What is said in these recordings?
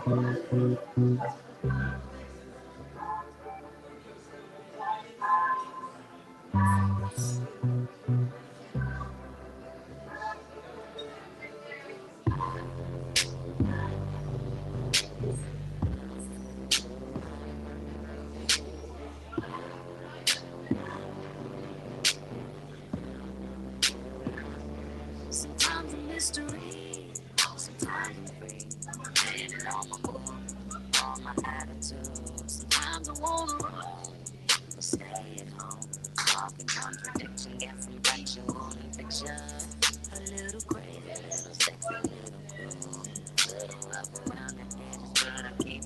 Sometimes a mystery, sometimes I'm free. Painted on my book, all my attitudes. Sometimes I wanna run, but stay at home. Talking contradiction, guessing factual and fiction. A little crazy, a little sexy, a little cruel. Little up around the edges, but I keep.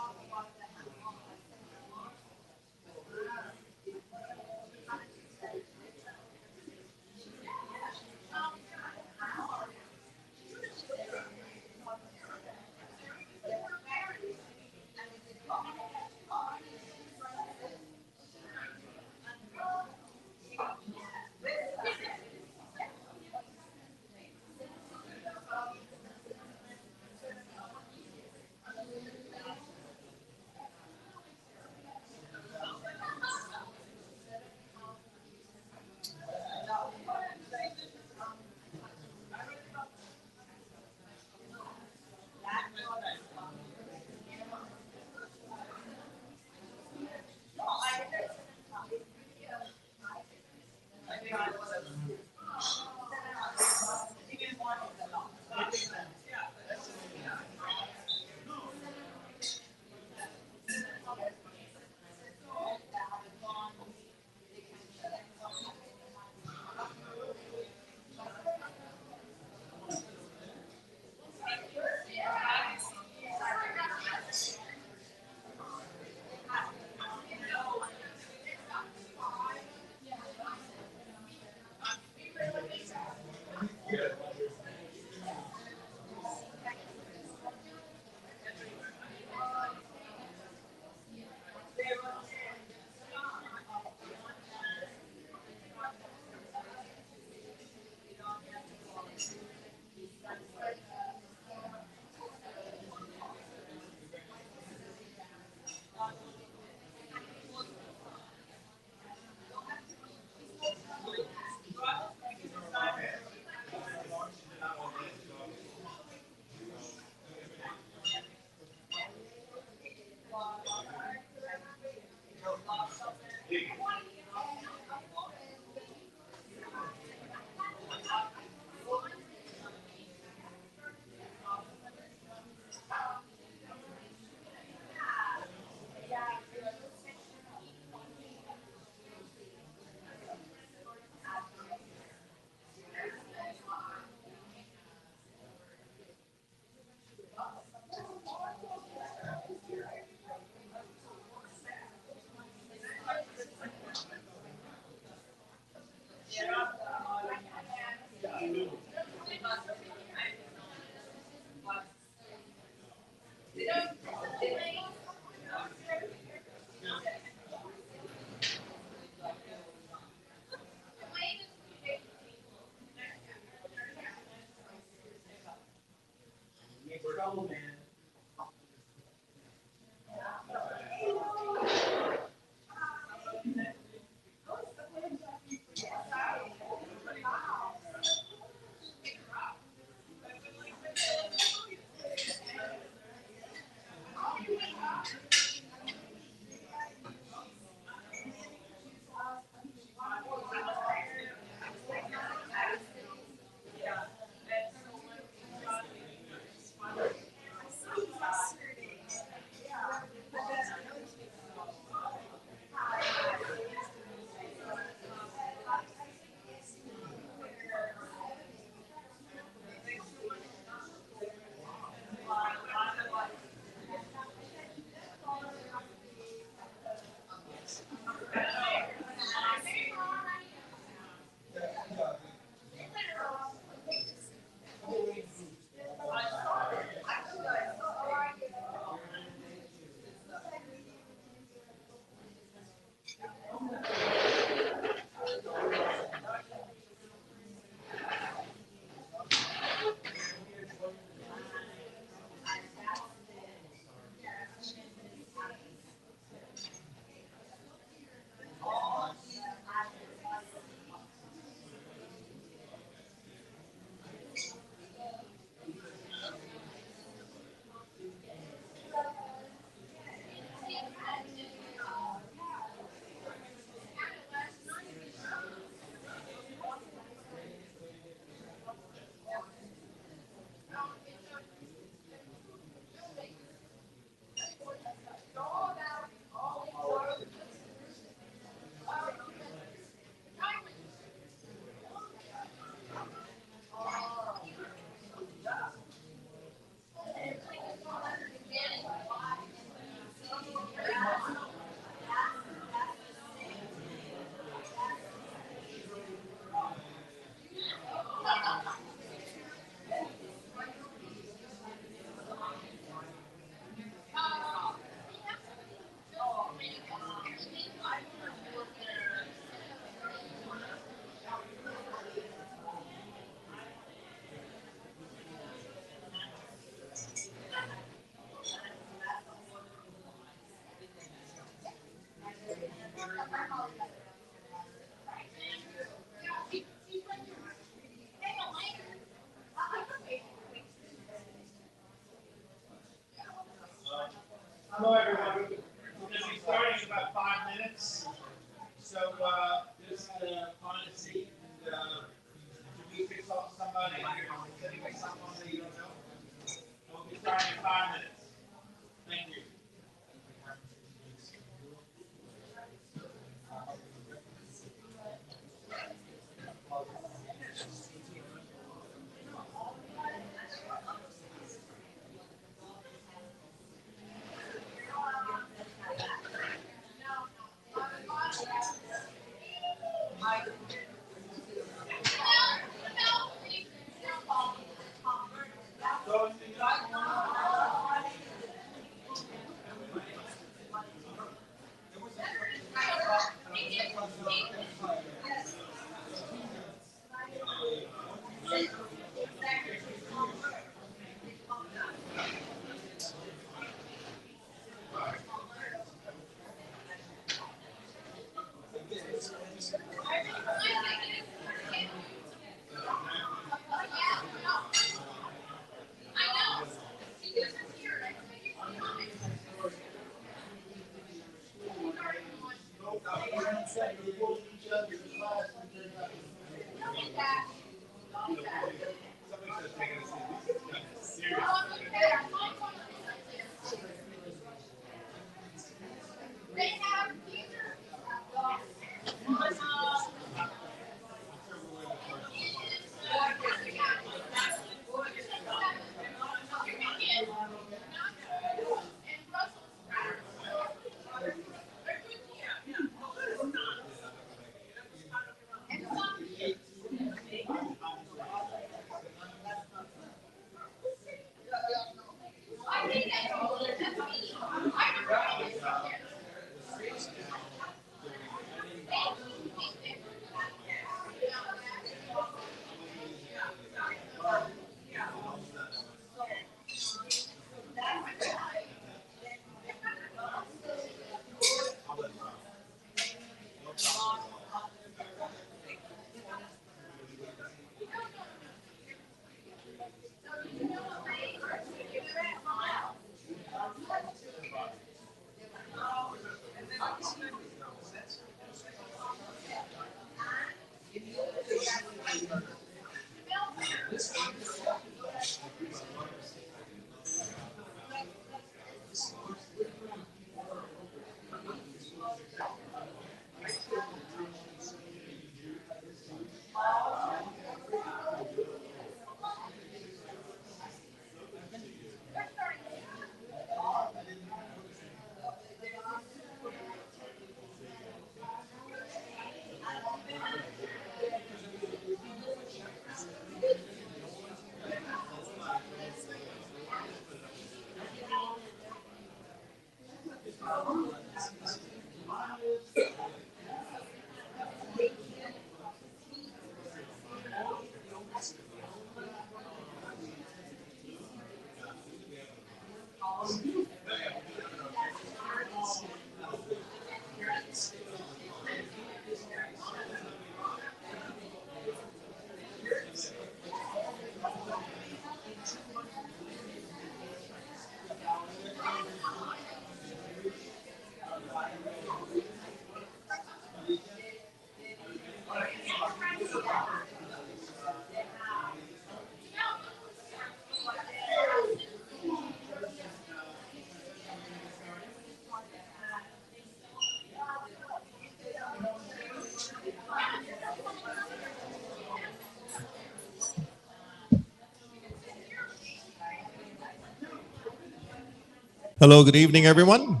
Hello, good evening, everyone.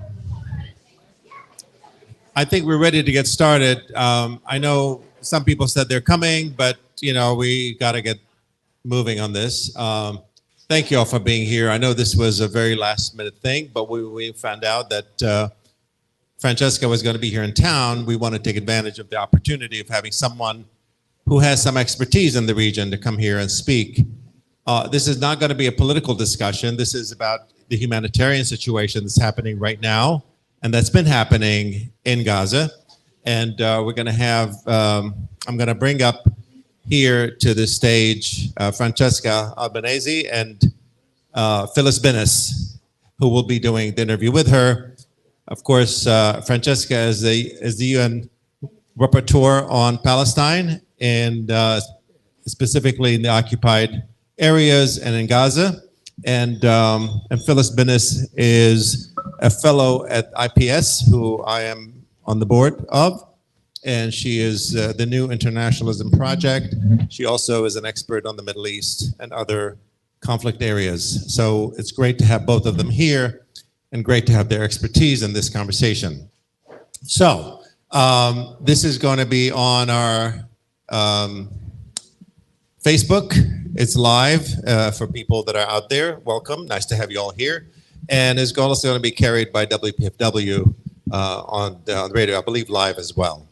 I think we're ready to get started. I know some people said they're coming, but we got to get moving on this. Thank you all for being here. I know this was a very last minute thing, but we found out that Francesca was going to be here in town. We want to take advantage of the opportunity of having someone who has some expertise in the region to come here and speak. This is not going to be a political discussion. This is about the humanitarian situation that's happening right now and that's been happening in Gaza. And we're going to have, I'm going to bring up here to the stage Francesca Albanese and Phyllis Bennis, who will be doing the interview with her. Of course, Francesca is the UN Rapporteur on Palestine, and specifically in the occupied areas and in Gaza. And Phyllis Bennis is a fellow at IPS, who I am on the board of. And she is the new Internationalism Project. She also is an expert on the Middle East and other conflict areas. So it's great to have both of them here and great to have their expertise in this conversation. So this is going to be on our Facebook. It's live for people that are out there. Welcome. Nice to have you all here. And it's also going to be carried by WPFW on the radio, I believe live as well.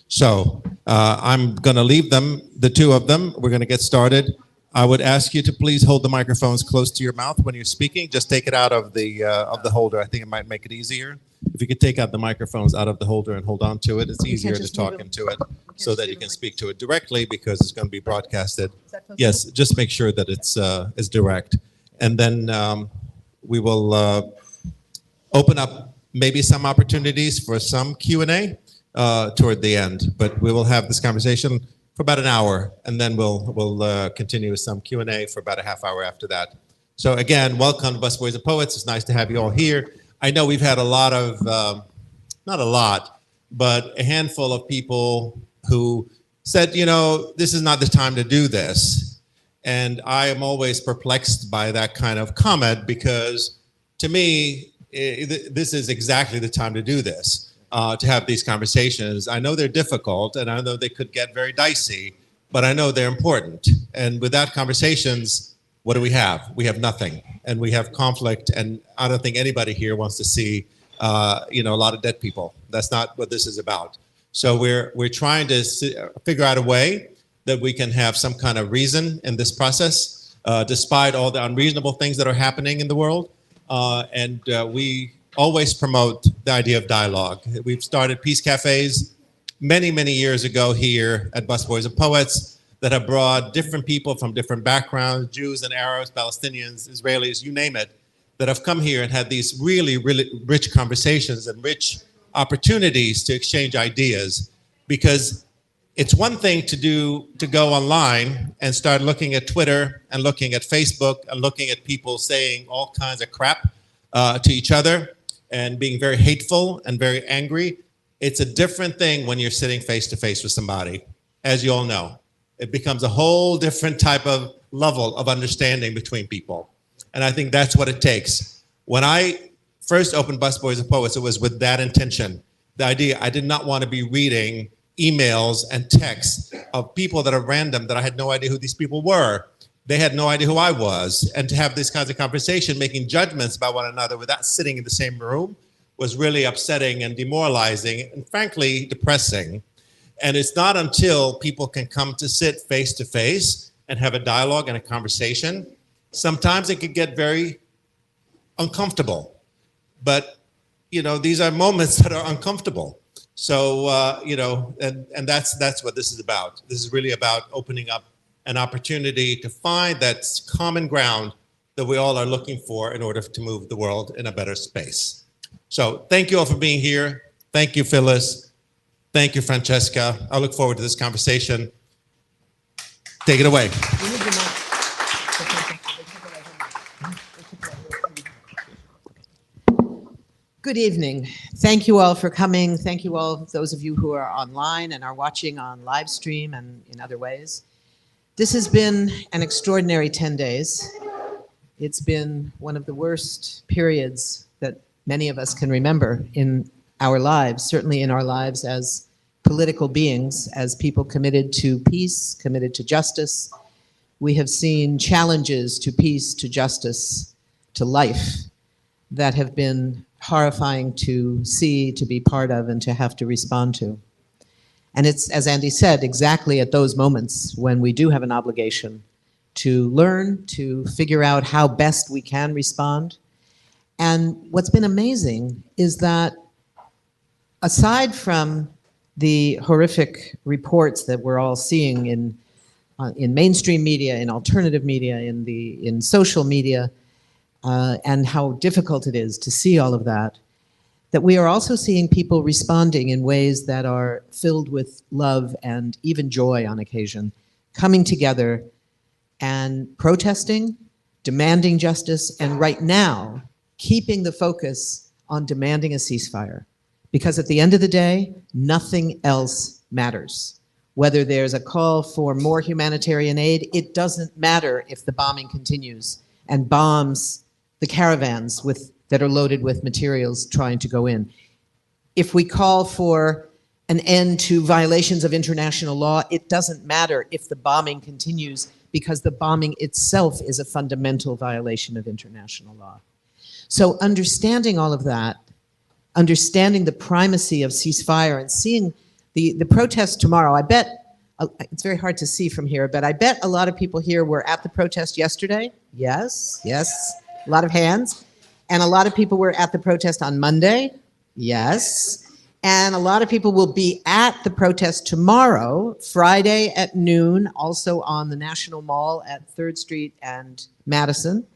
So I'm going to leave them, the two of them. We're going to get started. I would ask you to please hold the microphones close to your mouth when you're speaking. Just take it out of the holder. I think it might make it easier. If you could take out the microphones out of the holder and hold on to it, it's easier to talk into it so that you can speak to it directly, because it's going to be broadcasted. Yes, just make sure that it's direct. And then we will open up maybe some opportunities for some Q&A toward the end, but we will have this conversation for about an hour, and then we'll continue with some Q&A for about a half hour after that. So again, welcome to Busboys and Poets. It's nice to have you all here. I know we've had a lot of, not a lot, but a handful of people who said, you know, this is not the time to do this. And I am always perplexed by that kind of comment, because to me, this is exactly the time to do this, to have these conversations. I know they're difficult, and I know they could get very dicey, but I know they're important. And without conversations, what do we have? We have nothing, and we have conflict. And I don't think anybody here wants to see, you know, a lot of dead people. That's not what this is about. So we're trying to figure out a way that we can have some kind of reason in this process, despite all the unreasonable things that are happening in the world. And we always promote the idea of dialogue. We've started peace cafes many, many years ago here at Busboys and Poets that have brought different people from different backgrounds, Jews and Arabs, Palestinians, Israelis, you name it, that have come here and had these really, really rich conversations and rich opportunities to exchange ideas. Because it's one thing to go online and start looking at Twitter and looking at Facebook and looking at people saying all kinds of crap to each other and being very hateful and very angry. It's a different thing when you're sitting face to face with somebody, as you all know. It becomes a whole different type of level of understanding between people. And I think that's what it takes. When I first opened Busboys and Poets, it was with that intention. The idea, I did not want to be reading emails and texts of people that are random, that I had no idea who these people were. They had no idea who I was. And to have these kinds of conversation, making judgments about one another without sitting in the same room, was really upsetting and demoralizing and frankly depressing. And it's not until people can come to sit face to face and have a dialogue and a conversation, sometimes it can get very uncomfortable. But, you know, these are moments that are uncomfortable. So, you know, and that's what this is about. This is really about opening up an opportunity to find that common ground that we all are looking for in order to move the world in a better space. So thank you all for being here. Thank you, Phyllis. Thank you, Francesca. I look forward to this conversation. Take it away. Good evening. Thank you all for coming. Thank you all, those of you who are online and are watching on live stream and in other ways. This has been an extraordinary 10 days. It's been one of the worst periods that many of us can remember in our lives, certainly in our lives as political beings, as people committed to peace, committed to justice. We have seen challenges to peace, to justice, to life that have been horrifying to see, to be part of, and to have to respond to. And it's, as Andy said, exactly at those moments when we do have an obligation to learn, to figure out how best we can respond. And what's been amazing is that aside from the horrific reports that we're all seeing in mainstream media, in alternative media, in social media, and how difficult it is to see all of that, that we are also seeing people responding in ways that are filled with love and even joy on occasion coming together and protesting, demanding justice, and right now, keeping the focus on demanding a ceasefire. Because at the end of the day, nothing else matters. Whether there's a call for more humanitarian aid, it doesn't matter if the bombing continues and bombs the caravans that are loaded with materials trying to go in. If we call for an end to violations of international law, it doesn't matter if the bombing continues, because the bombing itself is a fundamental violation of international law. So understanding all of that, understanding the primacy of ceasefire and seeing the protest tomorrow, I bet, it's very hard to see from here, but I bet a lot of people here were at the protest yesterday. Yes, yes, a lot of hands. And a lot of people were at the protest on Monday. Yes. And a lot of people will be at the protest tomorrow, Friday at noon, also on the National Mall at 3rd Street and Madison.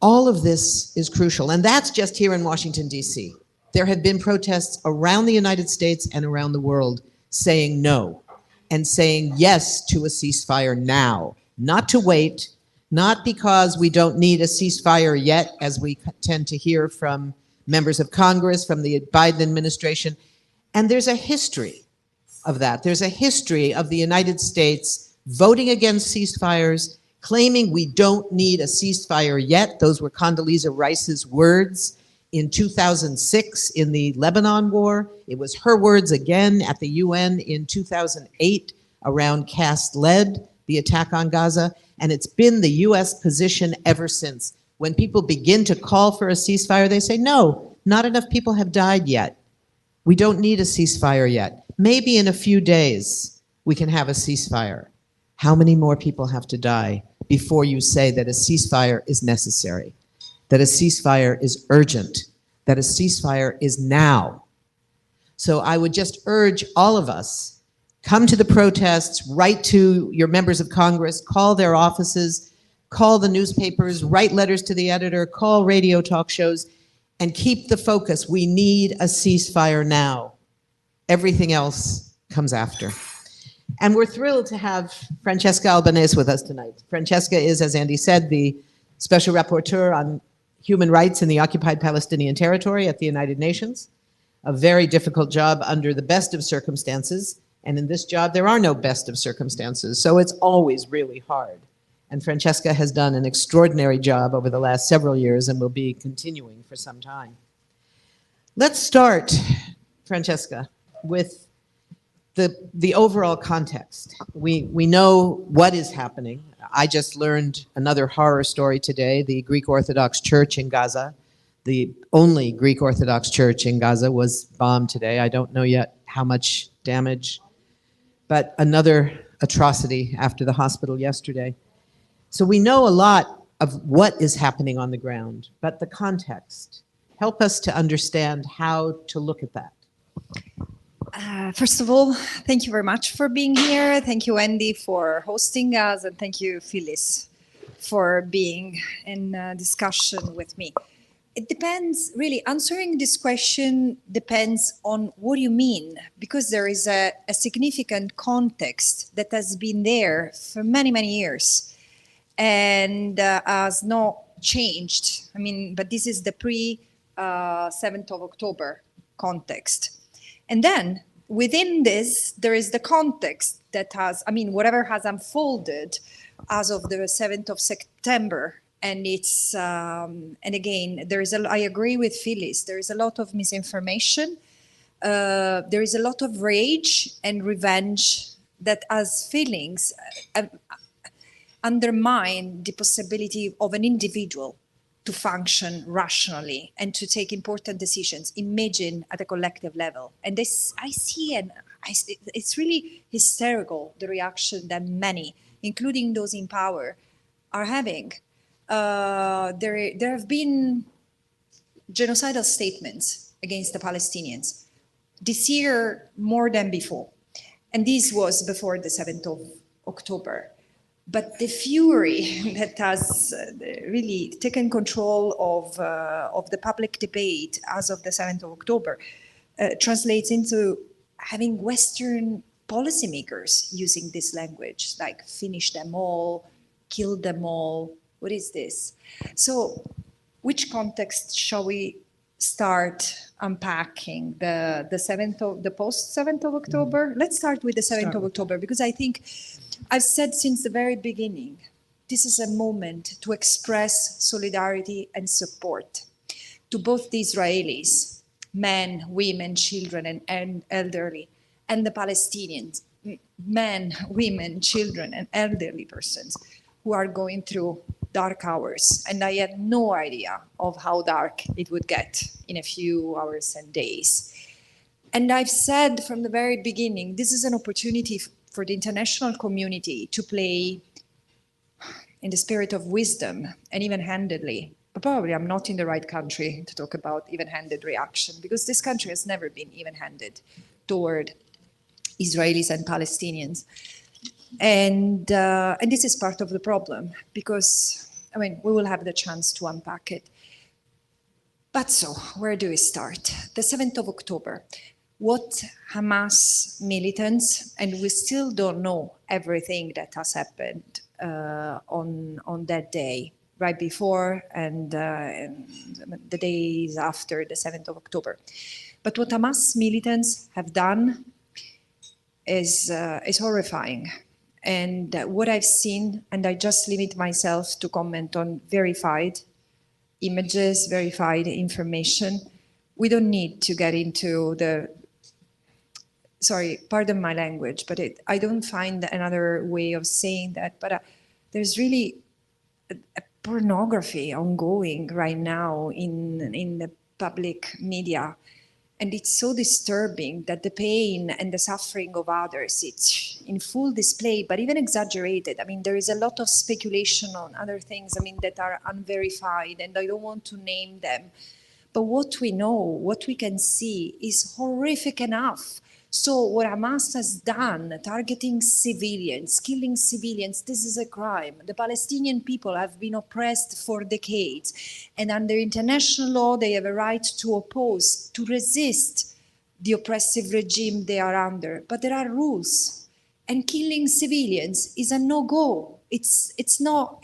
All of this is crucial, and that's just here in Washington, D.C. There have been protests around the United States and around the world saying no, and saying yes to a ceasefire now, not to wait, not because we don't need a ceasefire yet, as we tend to hear from members of Congress, from the Biden administration. And there's a history of that. There's a history of the United States voting against ceasefires, claiming we don't need a ceasefire yet. Those were Condoleezza Rice's words in 2006 in the Lebanon war. It was her words again at the UN in 2008 around Cast Lead, the attack on Gaza. And it's been the US position ever since. When people begin to call for a ceasefire, they say, no, not enough people have died yet. We don't need a ceasefire yet. Maybe in a few days we can have a ceasefire. How many more people have to die before you say that a ceasefire is necessary, that a ceasefire is urgent, that a ceasefire is now? So I would just urge all of us, come to the protests, write to your members of Congress, call their offices, call the newspapers, write letters to the editor, call radio talk shows, and keep the focus. We need a ceasefire now. Everything else comes after. And we're thrilled to have Francesca Albanese with us tonight. Francesca is, as Andy said, the Special Rapporteur on Human Rights in the Occupied Palestinian Territory at the United Nations. A very difficult job under the best of circumstances. And in this job, there are no best of circumstances. So it's always really hard. And Francesca has done an extraordinary job over the last several years and will be continuing for some time. Let's start, Francesca, with the overall context. We know what is happening. I just learned another horror story today. The Greek Orthodox Church in Gaza, the only Greek Orthodox church in Gaza, was bombed today. I don't know yet how much damage, but another atrocity after the hospital yesterday. So we know a lot of what is happening on the ground, but the context. Help us to understand how to look at that. First of all, thank you very much for being here. Thank you, Andy, for hosting us, and thank you, Phyllis, for being in discussion with me. It depends, really, answering this question depends on what you mean, because there is a significant context that has been there for many, many years and has not changed. I mean, but this is the pre-7th of October context. And then within this, there is the context that has, I mean, whatever has unfolded as of the 7th of September. And it's, and again, there is I agree with Phyllis, there is a lot of misinformation. There is a lot of rage and revenge that as feelings undermine the possibility of an individual to function rationally and to take important decisions, imagine at a collective level. And this, I see, and it's really hysterical, the reaction that many, including those in power, are having. There have been genocidal statements against the Palestinians this year more than before. And this was before the 7th of October. But the fury that has really taken control of the public debate as of the 7th of October translates into having Western policymakers using this language, like finish them all, kill them all. What is this? So which context shall we start unpacking? The post 7th of October? Let's start with the 7th of October, because I think I've said since the very beginning, this is a moment to express solidarity and support to both the Israelis, men, women, children, and elderly, and the Palestinians, men, women, children, and elderly persons who are going through dark hours. And I had no idea of how dark it would get in a few hours and days. And I've said from the very beginning, this is an opportunity for the international community to play in the spirit of wisdom and even-handedly. But probably I'm not in the right country to talk about even-handed reaction, because this country has never been even-handed toward Israelis and Palestinians. And this is part of the problem, because, I mean, we will have the chance to unpack it. But so, where do we start? The 7th of October. What Hamas militants, and we still don't know everything that has happened on that day, right before and the days after the 7th of October. But what Hamas militants have done is horrifying. And what I've seen, and I just limit myself to comment on verified images, verified information. We don't need to get into the, sorry, pardon my language, but I don't find another way of saying that, but there's really a pornography ongoing right now in the public media. And it's so disturbing that the pain and the suffering of others, it's in full display, but even exaggerated. I mean, there is a lot of speculation on other things, I mean, that are unverified, and I don't want to name them. But what we know, what we can see is horrific enough. So what Hamas has done, targeting civilians, killing civilians, this is a crime. The Palestinian people have been oppressed for decades. And under international law, they have a right to oppose, to resist the oppressive regime they are under. But there are rules. And killing civilians is a no-go. It's not,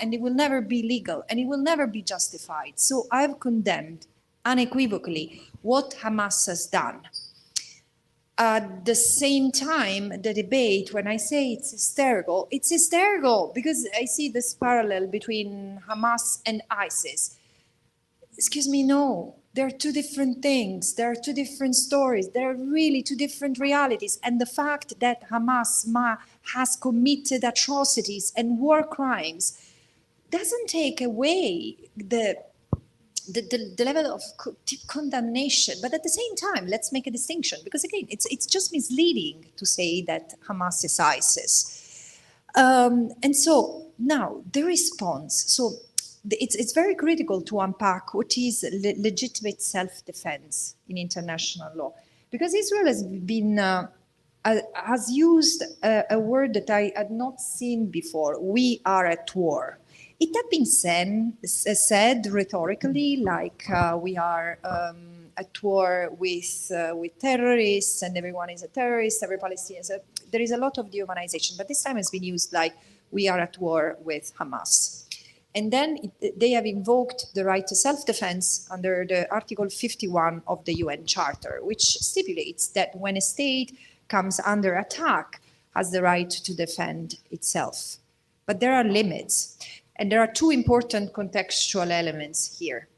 and it will never be legal, and it will never be justified. So I've condemned unequivocally what Hamas has done. At the same time, the debate, when I say it's hysterical because I see this parallel between Hamas and ISIS. Excuse me, no, they're two different things. There are two different stories. There are really two different realities. And the fact that Hamas has committed atrocities and war crimes doesn't take away the level of condemnation, but at the same time, let's make a distinction, because again, it's just misleading to say that Hamas is ISIS. And so now the response. So it's very critical to unpack what is legitimate self-defense in international law, because Israel has been has used a word that I had not seen before. We are at war. It had been said rhetorically, like we are at war with terrorists, and everyone is a terrorist, every Palestinian. So there is a lot of dehumanization, but this time it's been used like we are at war with Hamas. And then they have invoked the right to self-defense under the Article 51 of the UN Charter, which stipulates that when a state comes under attack, has the right to defend itself. But there are limits. And there are two important contextual elements here.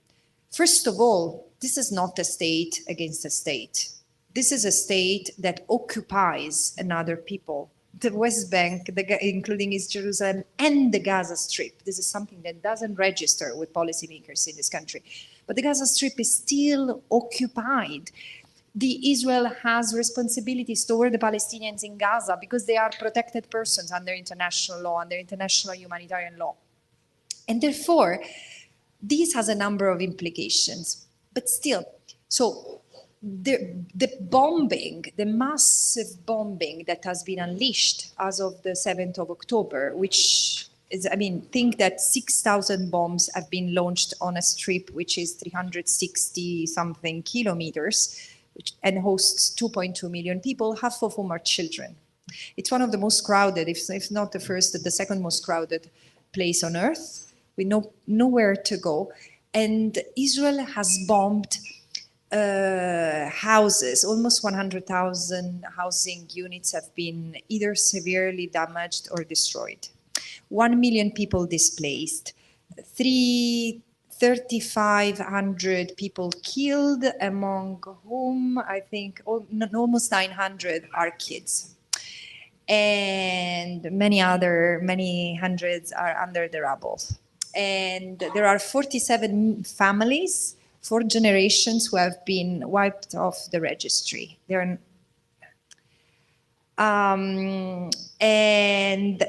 First of all, this is not a state against a state. This is a state that occupies another people. The West Bank, including East Jerusalem and the Gaza Strip. This is something that doesn't register with policymakers in this country. But the Gaza Strip is still occupied. Israel has responsibilities toward the Palestinians in Gaza because they are protected persons under international law, under international humanitarian law. And therefore, this has a number of implications. But still, so the bombing, the massive bombing that has been unleashed as of the 7th of October, which is, I mean, think that 6,000 bombs have been launched on a strip which is 360 something kilometers, and hosts 2.2 million people, half of whom are children. It's one of the most crowded, if not the first, the second most crowded place on earth, with nowhere to go. And Israel has bombed houses. Almost 100,000 housing units have been either severely damaged or destroyed. 1 million people displaced. 3,500 people killed, among whom I think almost 900 are kids. And many hundreds are under the rubble. And there are 47 families, 4 generations, who have been wiped off the registry. And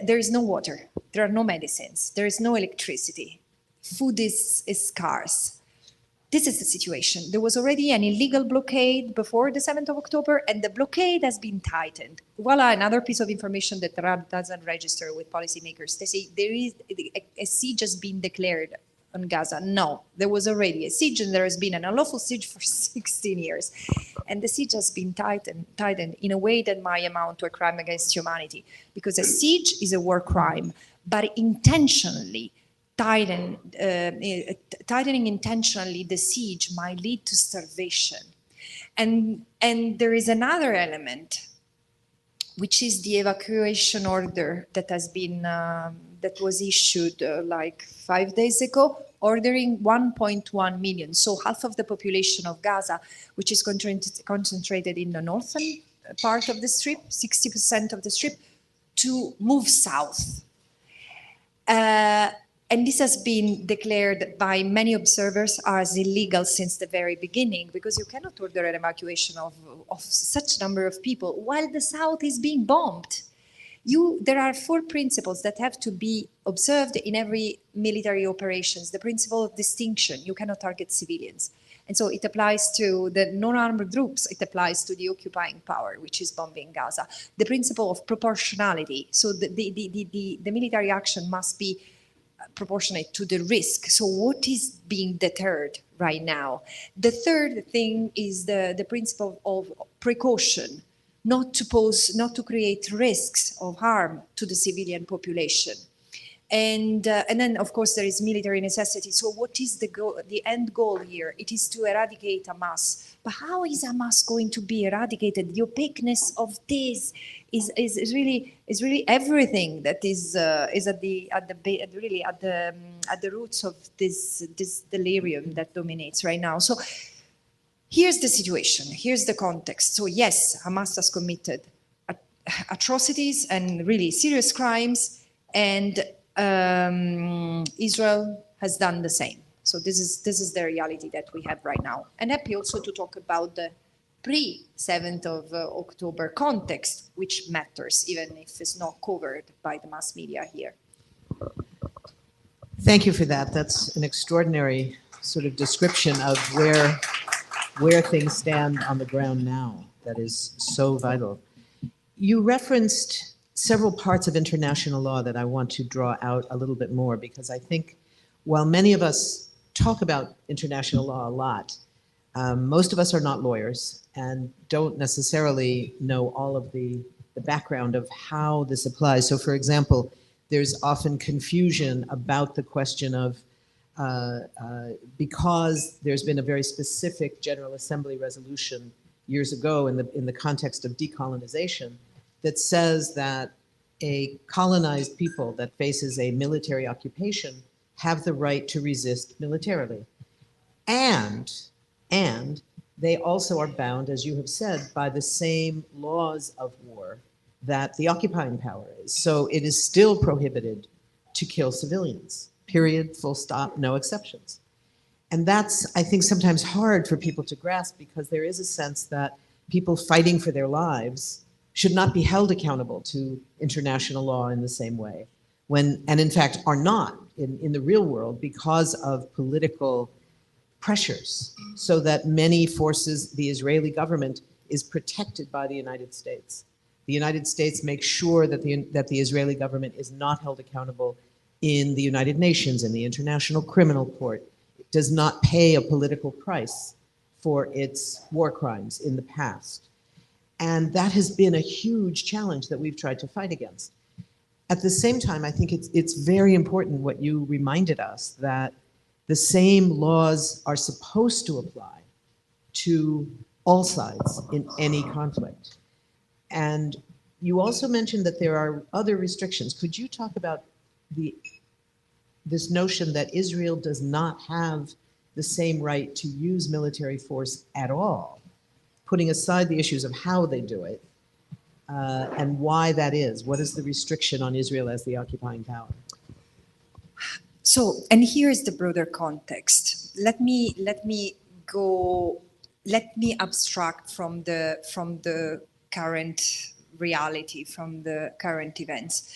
there is no water, there are no medicines, there is no electricity, food is scarce. This is the situation. There was already an illegal blockade before the 7th of October, and the blockade has been tightened. Voila, another piece of information that doesn't register with policymakers. They say there is a siege has been declared on Gaza. No, there was already a siege, and there has been an unlawful siege for 16 years. And the siege has been tightened in a way that might amount to a crime against humanity, because a siege is a war crime, but intentionally tightening intentionally the siege might lead to starvation. And there is another element, which is the evacuation order that has been that was issued like 5 days ago, ordering 1.1 million, so half of the population of Gaza, which is concentrated in the northern part of the strip, 60% of the strip, to move south. And this has been declared by many observers as illegal since the very beginning, because you cannot order an evacuation of such a number of people while the south is being bombed. There are 4 principles that have to be observed in every military operations. The principle of distinction: you cannot target civilians. And so it applies to the non-armed groups, it applies to the occupying power, which is bombing Gaza. The principle of proportionality, so the military action must be proportionate to the risk. So what is being deterred right now? The third thing is the principle of precaution, not to create risks of harm to the civilian population. And then, of course, there is military necessity. So what is the end goal here? It is to eradicate Hamas. But how is Hamas going to be eradicated? The opaqueness of this is really everything that is at the roots of this delirium that dominates right now. So here's the situation. Here's the context. So yes, Hamas has committed atrocities and really serious crimes, and Israel has done the same. So this is the reality that we have right now. And happy also to talk about the pre-7th of October context, which matters, even if it's not covered by the mass media here. Thank you for that. That's an extraordinary sort of description of where things stand on the ground now. That is so vital. You referenced several parts of international law that I want to draw out a little bit more, because I think while many of us talk about international law a lot, most of us are not lawyers and don't necessarily know all of the background of how this applies. So for example, there's often confusion about the question of, because there's been a very specific General Assembly resolution years ago in the context of decolonization that says that a colonized people that faces a military occupation have the right to resist militarily. And they also are bound, as you have said, by the same laws of war that the occupying power is. So it is still prohibited to kill civilians, period, full stop, no exceptions. And that's, I think, sometimes hard for people to grasp, because there is a sense that people fighting for their lives should not be held accountable to international law in the same way, and in fact are not in the real world because of political pressures, so that many forces, the Israeli government is protected by the United States. The United States makes sure that the Israeli government is not held accountable in the United Nations, in the International Criminal Court. It does not pay a political price for its war crimes in the past. And that has been a huge challenge that we've tried to fight against. At the same time, I think it's very important what you reminded us, that the same laws are supposed to apply to all sides in any conflict. And you also mentioned that there are other restrictions. Could you talk about this notion that Israel does not have the same right to use military force at all, putting aside the issues of how they do it, and why that is? What is the restriction on Israel as the occupying power? So, and here's the broader context. Let me abstract from the current reality, from the current events.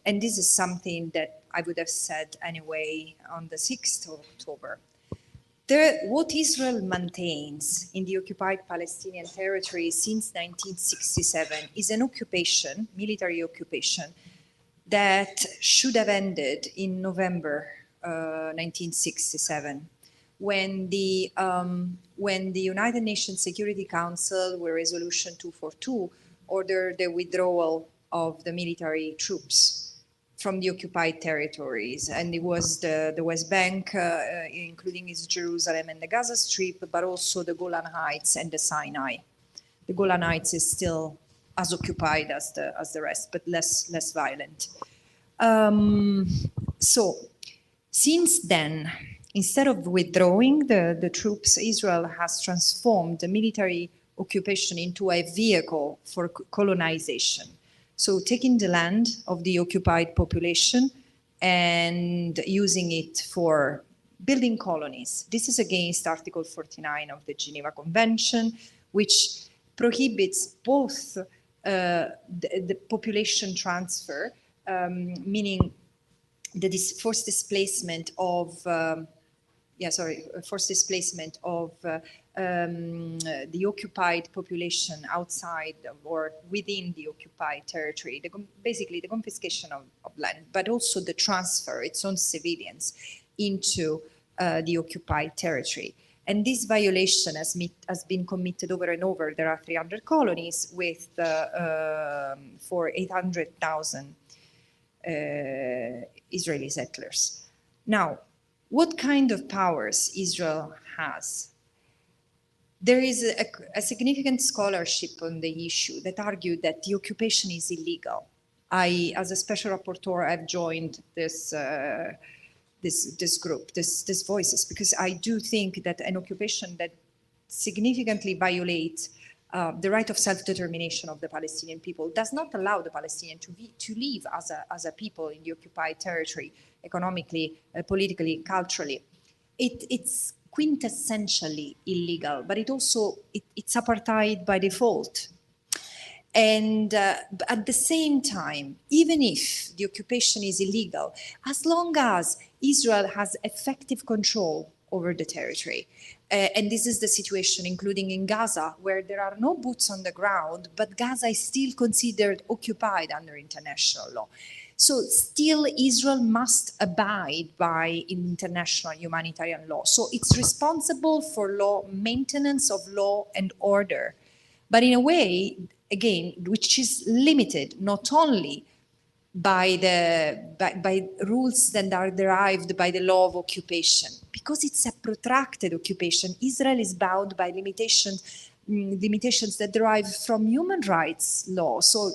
And this is something that I would have said anyway on the 6th of October. What Israel maintains in the occupied Palestinian territory since 1967 is an occupation, military occupation, that should have ended in November 1967, when the United Nations Security Council, with Resolution 242, ordered the withdrawal of the military troops from the occupied territories. And it was the West Bank, including East Jerusalem and the Gaza Strip, but also the Golan Heights and the Sinai. The Golan Heights is still as occupied as the rest, but less violent. So since then, instead of withdrawing the troops, Israel has transformed the military occupation into a vehicle for colonization. So taking the land of the occupied population and using it for building colonies. This is against Article 49 of the Geneva Convention, which prohibits both the population transfer, meaning the forced displacement of the occupied population outside or within the occupied territory, basically the confiscation of land, but also the transfer its own civilians into the occupied territory. And this violation has been committed over and over. There are 300 colonies with for 800,000 Israeli settlers. Now, what kind of powers Israel has? There is a significant scholarship on the issue that argued that the occupation is illegal. I, as a special rapporteur, I've joined this group, this voices, because I do think that an occupation that significantly violates the right of self-determination of the Palestinian people does not allow the Palestinians to live as a people in the occupied territory, economically, politically, culturally. It's quintessentially illegal, but it's apartheid by default. And at the same time, even if the occupation is illegal, as long as Israel has effective control over the territory, and this is the situation including in Gaza, where there are no boots on the ground, but Gaza is still considered occupied under international law. So still Israel must abide by international humanitarian law. So it's responsible for maintenance of law and order, but in a way, again, which is limited not only by rules that are derived by the law of occupation, because it's a protracted occupation. Israel is bound by limitations that derive from human rights law. So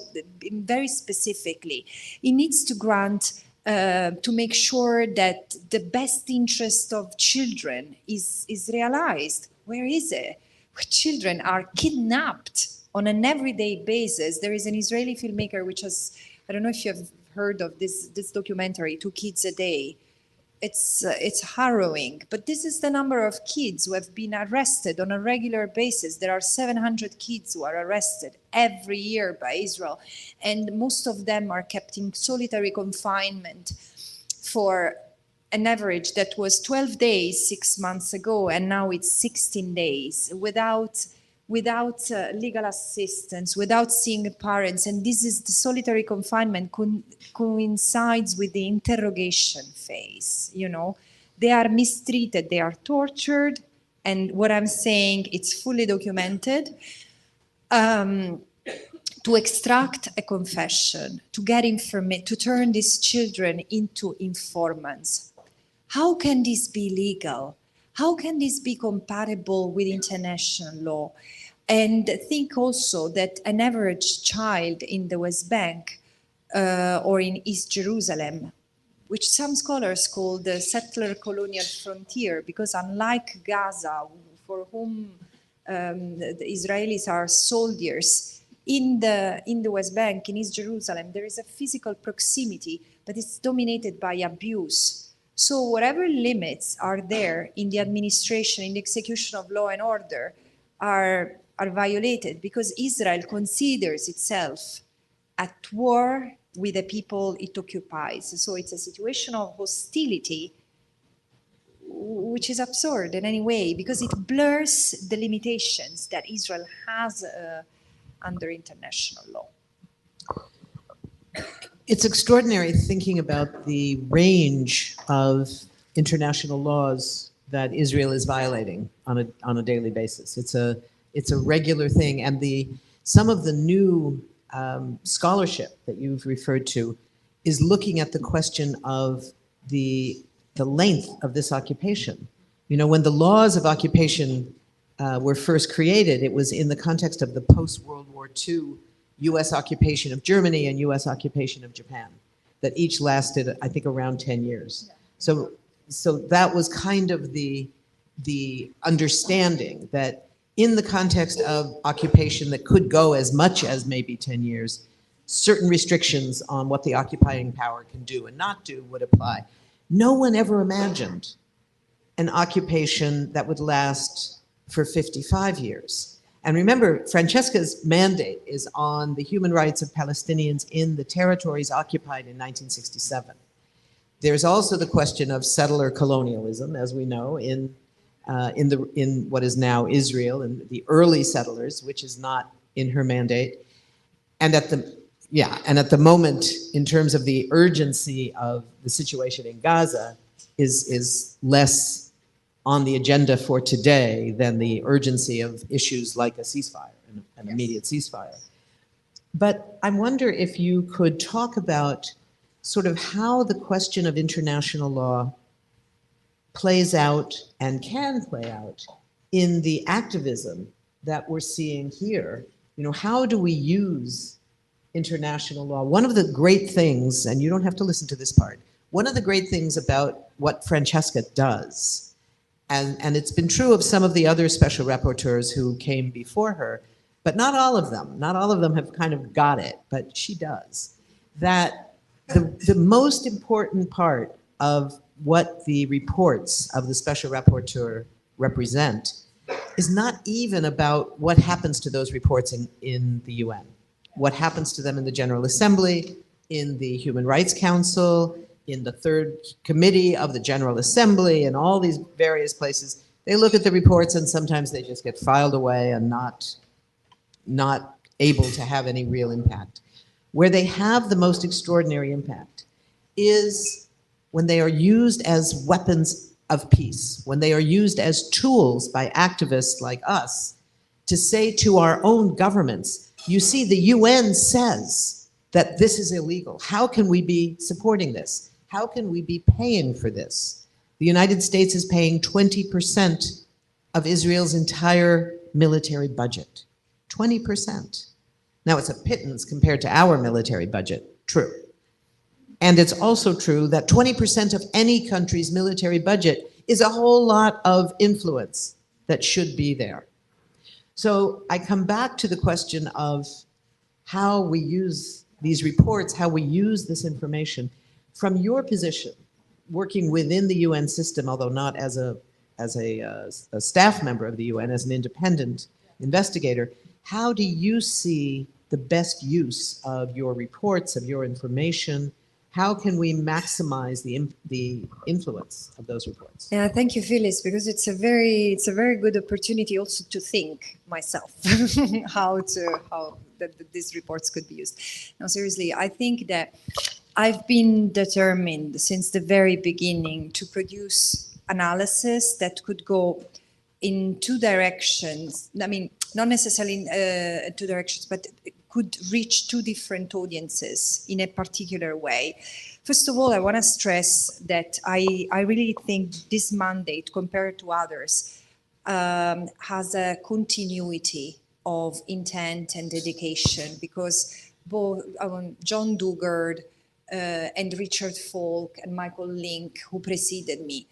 very specifically, it needs to grant, to make sure that the best interest of children is realized. Where is it? Where children are kidnapped on an everyday basis. There is an Israeli filmmaker which has, I don't know if you have heard of this documentary, 2 Kids a Day. It's harrowing, but this is the number of kids who have been arrested on a regular basis. There are 700 kids who are arrested every year by Israel, and most of them are kept in solitary confinement for an average that was 12 days 6 months ago, and now it's 16 days without legal assistance, without seeing parents. And this is the solitary confinement coincides with the interrogation phase. You know, they are mistreated, they are tortured, And what I'm saying, it's fully documented. To extract a confession, to get information, to turn these children into informants. How can this be legal? How can this be compatible with international law? And think also that an average child in the West Bank or in East Jerusalem, which some scholars call the settler colonial frontier, because unlike Gaza, for whom the Israelis are soldiers, in the West Bank, in East Jerusalem, there is a physical proximity, but it's dominated by abuse. So whatever limits are there in the administration, in the execution of law and order, are violated because Israel considers itself at war with the people it occupies. So it's a situation of hostility, which is absurd in any way, because it blurs the limitations that Israel has under international law. It's extraordinary thinking about the range of international laws that Israel is violating on a daily basis. It's a regular thing, and some of the new scholarship that you've referred to is looking at the question of the length of this occupation. You know, when the laws of occupation were first created, it was in the context of the post-World War II U.S. occupation of Germany and U.S. occupation of Japan, that each lasted, I think, around 10 years. So that was kind of the understanding that in the context of occupation that could go as much as maybe 10 years, certain restrictions on what the occupying power can do and not do would apply. No one ever imagined an occupation that would last for 55 years. And remember, Francesca's mandate is on the human rights of Palestinians in the territories occupied in 1967. There's also the question of settler colonialism, as we know, in what is now Israel, and the early settlers, which is not in her mandate. And at the moment, in terms of the urgency of the situation in Gaza, is less on the agenda for today than the urgency of issues like a ceasefire, an immediate ceasefire. But I wonder if you could talk about sort of how the question of international law plays out and can play out in the activism that we're seeing here. You know, how do we use international law? One of the great things, and you don't have to listen to this part, one of the great things about what Francesca does, and it's been true of some of the other special rapporteurs who came before her, but not all of them. Not all of them have kind of got it, but she does. That the most important part of what the reports of the special rapporteur represent is not even about what happens to those reports in the UN, what happens to them in the General Assembly, in the Human Rights Council, in the third committee of the General Assembly, and all these various places. They look at the reports and sometimes they just get filed away and not able to have any real impact. Where they have the most extraordinary impact is when they are used as weapons of peace, when they are used as tools by activists like us to say to our own governments, you see, the UN says that this is illegal. How can we be supporting this? How can we be paying for this? The United States is paying 20% of Israel's entire military budget. 20%. Now, it's a pittance compared to our military budget, true. And it's also true that 20% of any country's military budget is a whole lot of influence that should be there. So I come back to the question of how we use these reports, how we use this information. From your position, working within the UN system, although not as a staff member of the UN, as an independent investigator, how do you see the best use of your reports, of your information? How can we maximize the influence of those reports? Yeah, thank you, Phyllis, because it's a very good opportunity also to think myself how these reports could be used. No, seriously, I think that I've been determined since the very beginning to produce analysis that could go in two directions. I mean, not necessarily in two directions, but could reach two different audiences in a particular way. First of all, I want to stress that I really think this mandate, compared to others, has a continuity of intent and dedication, because both John Dugard and Richard Falk and Michael Link, who preceded me,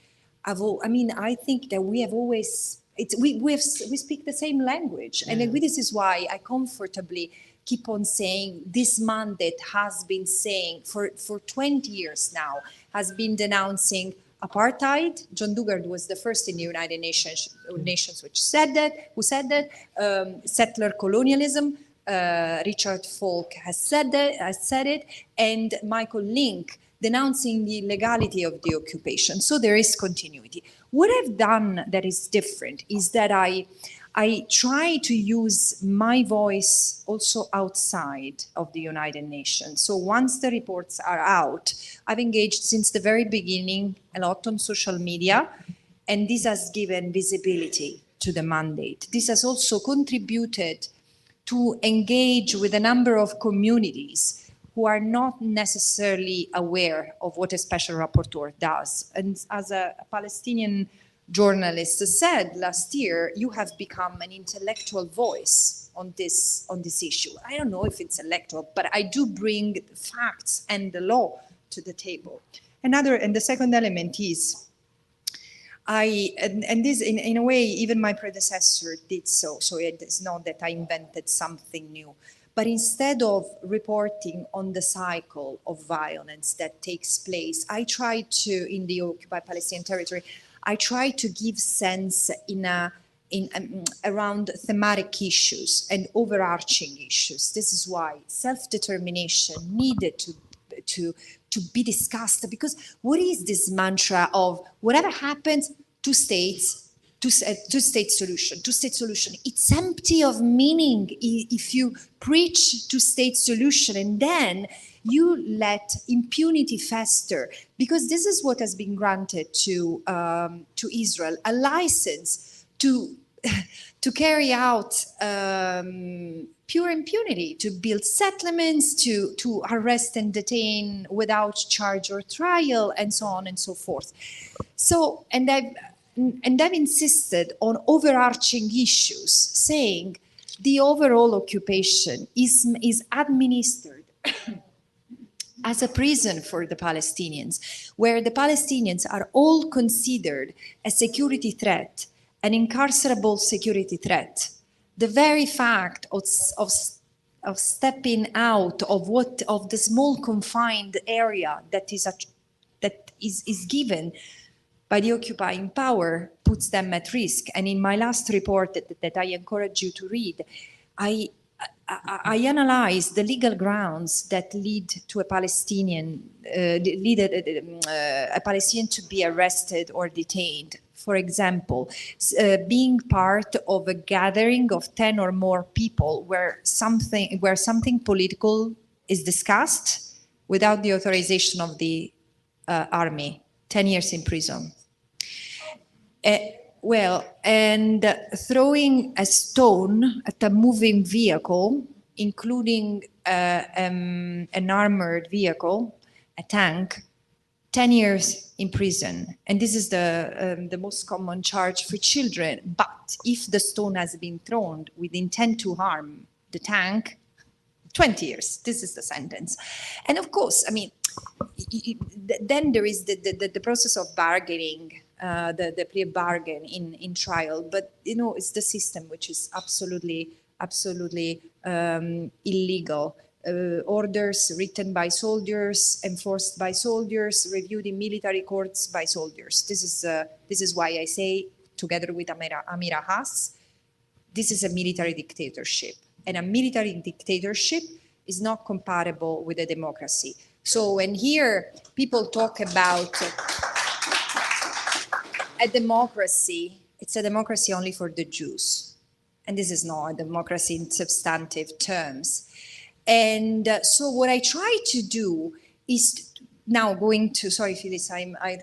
I think that we have always, we speak the same language. And this is why I comfortably keep on saying this mandate has been saying for 20 years now, has been denouncing apartheid. John Dugard was the first in the United Nations which said that, settler colonialism. Richard Falk has said it, and Michael Link denouncing the illegality of the occupation. So there is continuity. What I've done that is different is that I try to use my voice also outside of the United Nations. So once the reports are out, I've engaged since the very beginning a lot on social media, and this has given visibility to the mandate. This has also contributed to engage with a number of communities who are not necessarily aware of what a special rapporteur does. And as a Palestinian journalist said last year, you have become an intellectual voice on this issue. I don't know if it's electoral, but I do bring facts and the law to the table. And the second element is, this in a way, even my predecessor did so it's not that I invented something new. But instead of reporting on the cycle of violence that takes place, I try to, in the occupied Palestinian territory, I try to give sense around thematic issues and overarching issues. This is why self-determination needed to be discussed, because what is this mantra of whatever happens, two states, two-state solution? It's empty of meaning if you preach two-state solution and then you let impunity fester, because this is what has been granted to Israel, a license to carry out pure impunity, to build settlements, to arrest and detain without charge or trial, and so on and so forth. So, and I've insisted on overarching issues, saying the overall occupation is administered as a prison for the Palestinians, where the Palestinians are all considered a security threat, an incarcerable security threat. The very fact of stepping out of the small confined area that is given by the occupying power puts them at risk. And in my last report that I encourage you to read, I analyzed the legal grounds that lead to a Palestinian to be arrested or detained. For example, being part of a gathering of 10 or more people where something political is discussed without the authorization of the army, 10 years in prison. And throwing a stone at a moving vehicle, including an armored vehicle, a tank, 10 years in prison. And this is the most common charge for children. But if the stone has been thrown with intent to harm the tank, 20 years, this is the sentence. And of course, I mean, then there is the process of bargaining, the plea bargain in trial. But, you know, it's the system which is absolutely illegal. Orders written by soldiers, enforced by soldiers, reviewed in military courts by soldiers. This is why I say, together with Amira Haas, this is a military dictatorship. And a military dictatorship is not compatible with a democracy. So when here people talk about a democracy, it's a democracy only for the Jews. And this is not a democracy in substantive terms. And so what I try to do is now going to, sorry Phyllis,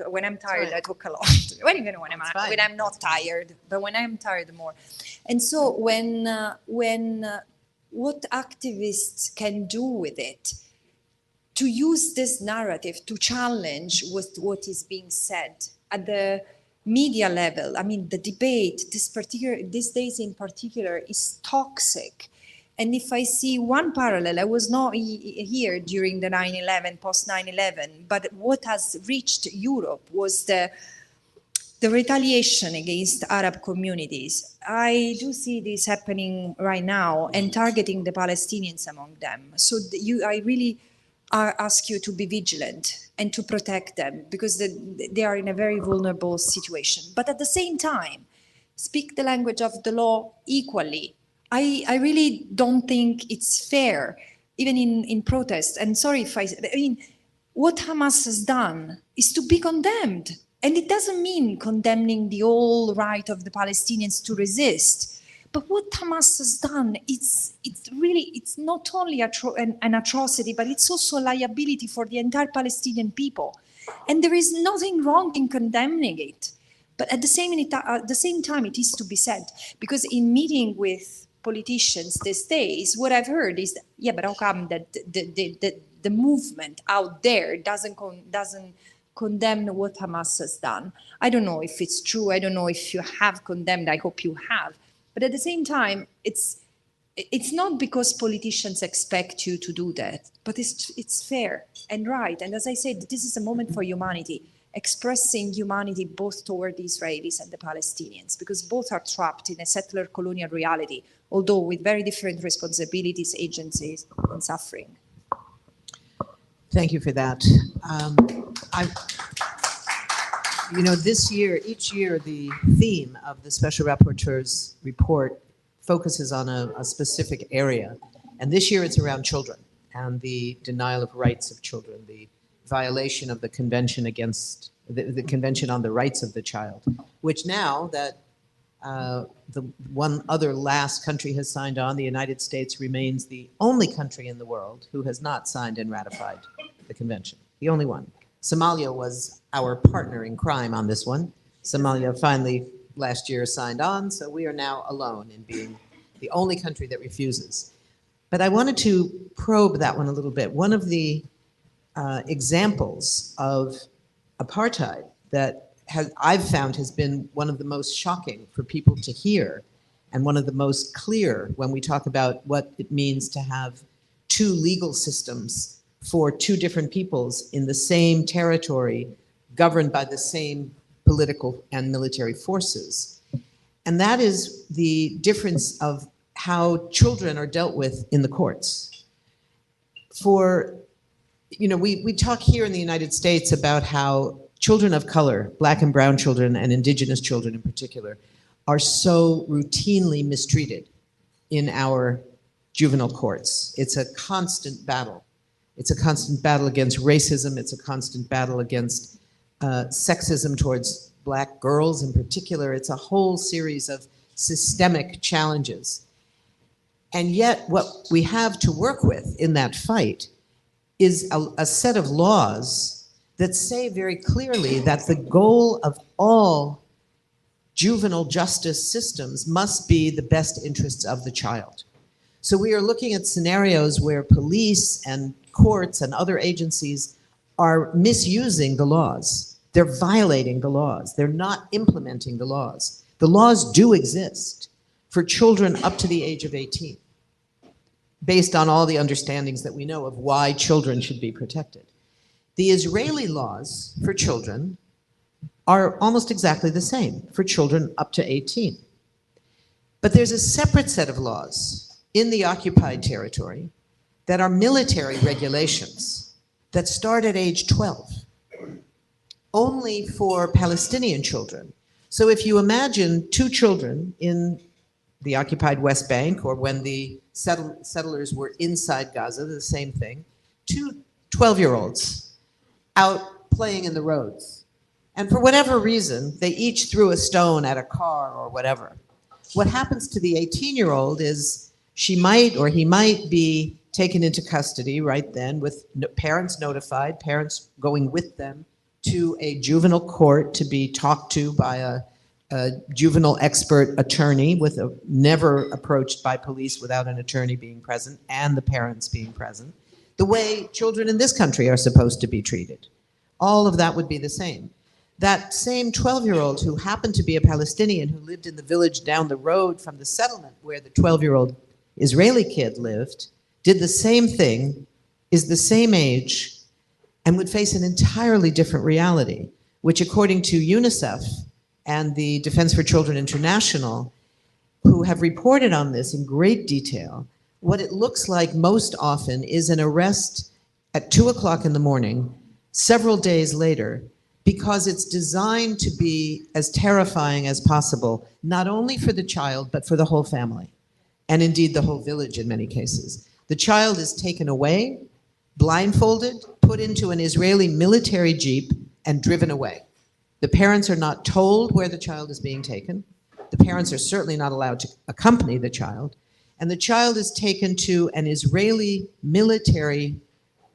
when I'm tired I talk a lot. Even when I'm not tired, but when I'm tired more. And so what activists can do with it, to use this narrative to challenge what is being said at the media level. I mean, the debate, these days in particular, is toxic. And if I see one parallel, I was not here during the 9/11, post 9/11, but what has reached Europe was the retaliation against Arab communities. I do see this happening right now and targeting the Palestinians among them. So I really ask you to be vigilant and to protect them, because they are in a very vulnerable situation. But at the same time, speak the language of the law equally. I really don't think it's fair, even in protest. And sorry if I mean, what Hamas has done is to be condemned. And it doesn't mean condemning the whole right of the Palestinians to resist. But what Hamas has done, it's not only an atrocity, but it's also a liability for the entire Palestinian people. And there is nothing wrong in condemning it. But at the same time, it is to be said, because in meeting with politicians these days, what I've heard is, yeah, but how come that the movement out there doesn't condemn what Hamas has done? I don't know if it's true. I don't know if you have condemned. I hope you have. But at the same time, it's not because politicians expect you to do that, but it's fair and right. And as I said, this is a moment for humanity, expressing humanity both toward the Israelis and the Palestinians, because both are trapped in a settler colonial reality, although with very different responsibilities, agencies, and suffering. Thank you for that. This year, each year, the theme of the Special Rapporteur's report focuses on a specific area. And this year it's around children and the denial of rights of children, the violation of the Convention against the Convention on the Rights of the Child, which now that the one other last country has signed on, the United States remains the only country in the world who has not signed and ratified the convention, the only one. Somalia was our partner in crime on this one. Somalia finally last year signed on, so we are now alone in being the only country that refuses. But I wanted to probe that one a little bit. One of the examples of apartheid that I've found has been one of the most shocking for people to hear, and one of the most clear when we talk about what it means to have two legal systems for two different peoples in the same territory, governed by the same political and military forces. And that is the difference of how children are dealt with in the courts. We talk here in the United States about how children of color, Black and brown children and indigenous children in particular, are so routinely mistreated in our juvenile courts. It's a constant battle. It's a constant battle against racism. It's a constant battle against sexism towards Black girls in particular. It's a whole series of systemic challenges. And yet what we have to work with in that fight is a set of laws that say very clearly that the goal of all juvenile justice systems must be the best interests of the child. So we are looking at scenarios where police and courts and other agencies are misusing the laws. They're violating the laws. They're not implementing the laws. The laws do exist for children up to the age of 18, based on all the understandings that we know of why children should be protected. The Israeli laws for children are almost exactly the same for children up to 18. But there's a separate set of laws in the occupied territory that are military regulations that start at age 12, only for Palestinian children. So if you imagine two children in the occupied West Bank, or when the settlers were inside Gaza, the same thing, two 12-year-olds out playing in the roads. And for whatever reason, they each threw a stone at a car or whatever. What happens to the 18-year-old is she might or he might be taken into custody right then, with parents notified, parents going with them to a juvenile court to be talked to by a juvenile expert attorney, with never approached by police without an attorney being present and the parents being present, the way children in this country are supposed to be treated. All of that would be the same. That same 12-year-old who happened to be a Palestinian who lived in the village down the road from the settlement where the 12-year-old Israeli kid lived, did the same thing, is the same age, and would face an entirely different reality, which, according to UNICEF and the Defense for Children International, who have reported on this in great detail, what it looks like most often is an arrest at 2 o'clock in the morning, several days later, because it's designed to be as terrifying as possible, not only for the child, but for the whole family, and indeed the whole village in many cases. The child is taken away, blindfolded, put into an Israeli military jeep, and driven away. The parents are not told where the child is being taken. The parents are certainly not allowed to accompany the child. And the child is taken to an Israeli military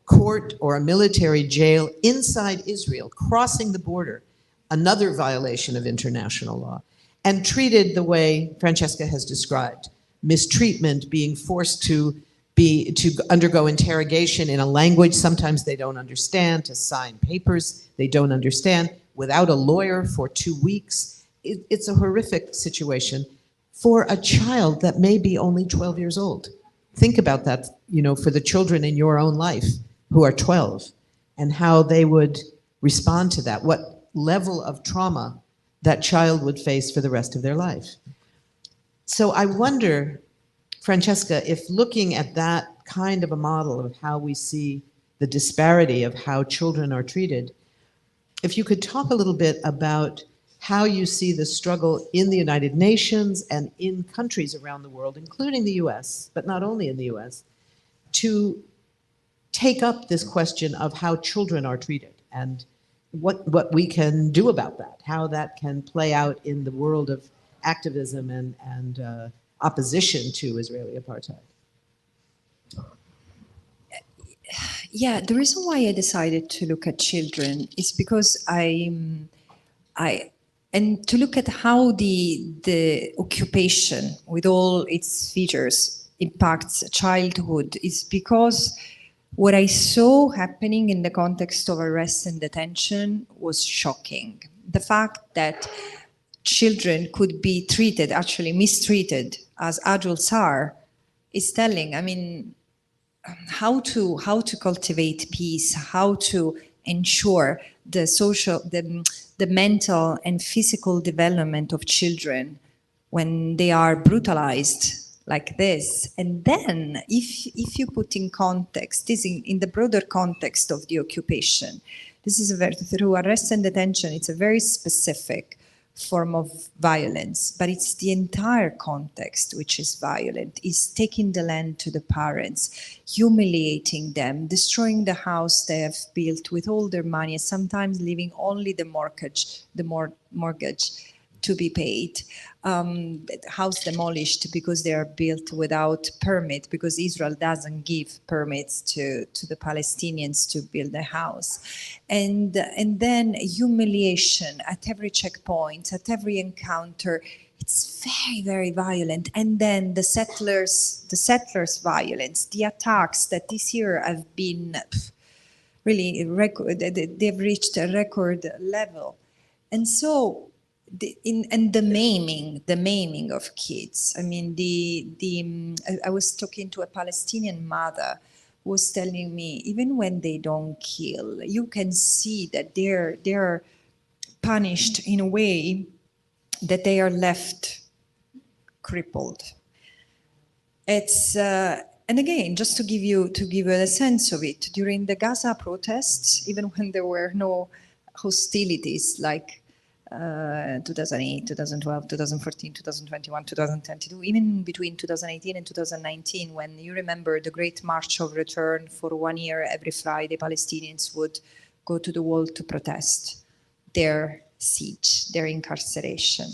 court or a military jail inside Israel, crossing the border, another violation of international law, and treated the way Francesca has described: mistreatment, being forced to undergo interrogation in a language sometimes they don't understand, to sign papers they don't understand, without a lawyer for 2 weeks. It's a horrific situation for a child that may be only 12 years old. Think about that, for the children in your own life who are 12, and how they would respond to that, what level of trauma that child would face for the rest of their life. So I wonder, Francesca, if looking at that kind of a model of how we see the disparity of how children are treated, if you could talk a little bit about how you see the struggle in the United Nations and in countries around the world, including the US, but not only in the US, to take up this question of how children are treated and what we can do about that, how that can play out in the world of activism and opposition to Israeli apartheid. Yeah, the reason why I decided to look at children is because and to look at how the occupation with all its features impacts childhood is because what I saw happening in the context of arrest and detention was shocking. The fact that children could be treated, actually mistreated, as adults are, is telling. I mean, how to cultivate peace, how to ensure the social, the mental and physical development of children when they are brutalized like this. And then if you put in context, this in the broader context of the occupation, this is through arrest and detention, it's a very specific form of violence, but it's the entire context which is violent, is taking the land to the parents, humiliating them, destroying the house they have built with all their money, sometimes leaving only the mortgage to be paid, house demolished because they are built without permit, because Israel doesn't give permits to the Palestinians to build a house. And then humiliation at every checkpoint, at every encounter. It's very, very violent. And then the settlers' violence, the attacks that this year have been really, they've reached a record level. And so, the maiming of kids. I mean, I was talking to a Palestinian mother who was telling me, even when they don't kill, you can see that they're punished in a way that they are left crippled. It's and again, just to give you a sense of it, during the Gaza protests, even when there were no hostilities like 2008, 2012, 2014, 2021, 2022, even between 2018 and 2019, when you remember the Great March of Return, for 1 year, every Friday, Palestinians would go to the wall to protest their siege, their incarceration.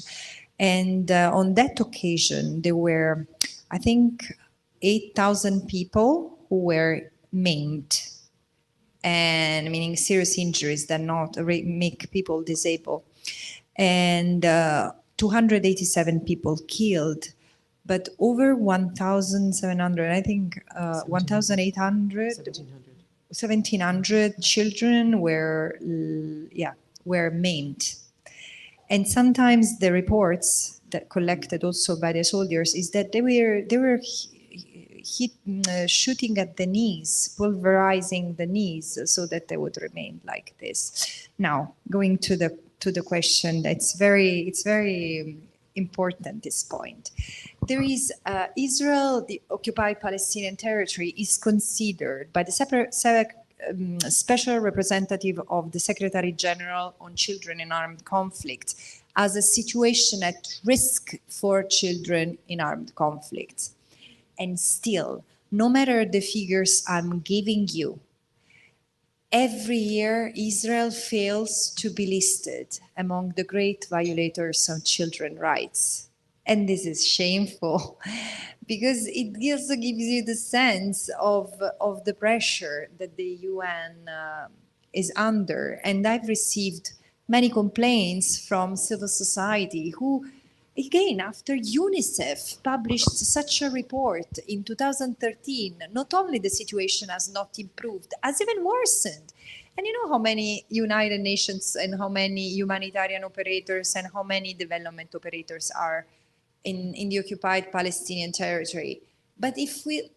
And on that occasion, there were, I think, 8,000 people who were maimed, and meaning serious injuries that not make people disabled, and 287 people killed, but over 1,700, I think 1,800, 1,700 children were maimed. And sometimes the reports that collected also by the soldiers is that they were shooting at the knees, pulverizing the knees so that they would remain like this. Now, going to the question, it's very important, this point. There is Israel, the occupied Palestinian territory, is considered by the special representative of the Secretary General on Children in Armed Conflict as a situation at risk for children in armed conflict. And still, no matter the figures I'm giving you, every year Israel fails to be listed among the great violators of children's rights. And this is shameful because it also gives you the sense of the pressure that the UN is under. And I've received many complaints from civil society who, again, after UNICEF published such a report in 2013, not only the situation has not improved, has even worsened. And you know how many United Nations and how many humanitarian operators and how many development operators are in the occupied Palestinian territory. But if with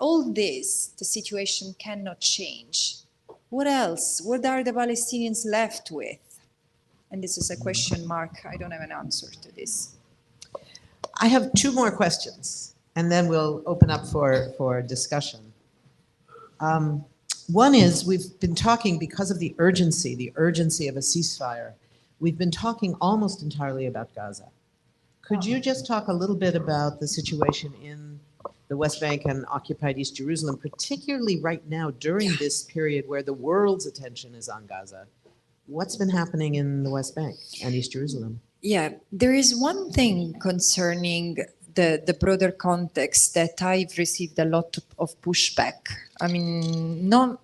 all this, the situation cannot change, what else? What are the Palestinians left with? And this is a question mark. I don't have an answer to this. I have two more questions, and then we'll open up for discussion. One is, we've been talking, because of the urgency of a ceasefire, we've been talking almost entirely about Gaza. Could you just talk a little bit about the situation in the West Bank and occupied East Jerusalem, particularly right now during this period where the world's attention is on Gaza? What's been happening in the West Bank and East Jerusalem? Yeah, there is one thing concerning the broader context that I've received a lot of pushback. I mean, not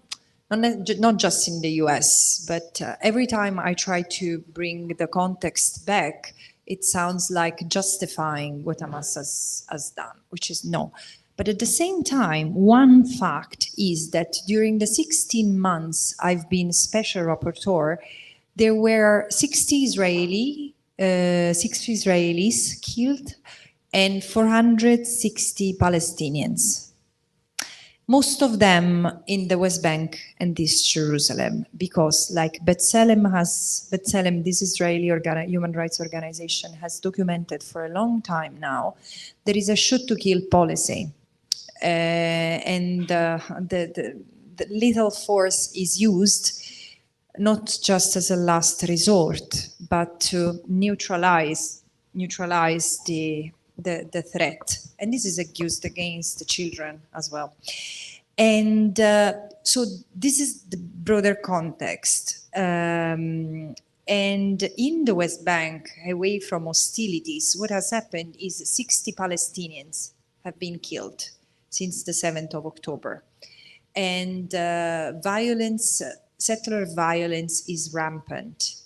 just in the US, but every time I try to bring the context back, it sounds like justifying what Hamas has done, which is no. But at the same time, one fact is that during the 16 months I've been special rapporteur, there were 60 Israelis killed and 460 Palestinians. Most of them in the West Bank and East Jerusalem, because like B'Tselem, this Israeli human rights organization, has documented for a long time now, there is a shoot to kill policy. And the lethal force is used not just as a last resort, but to neutralize the threat. And this is used against the children as well. And so this is the broader context. And in the West Bank, away from hostilities, what has happened is 60 Palestinians have been killed since the 7th of October. And settler violence is rampant.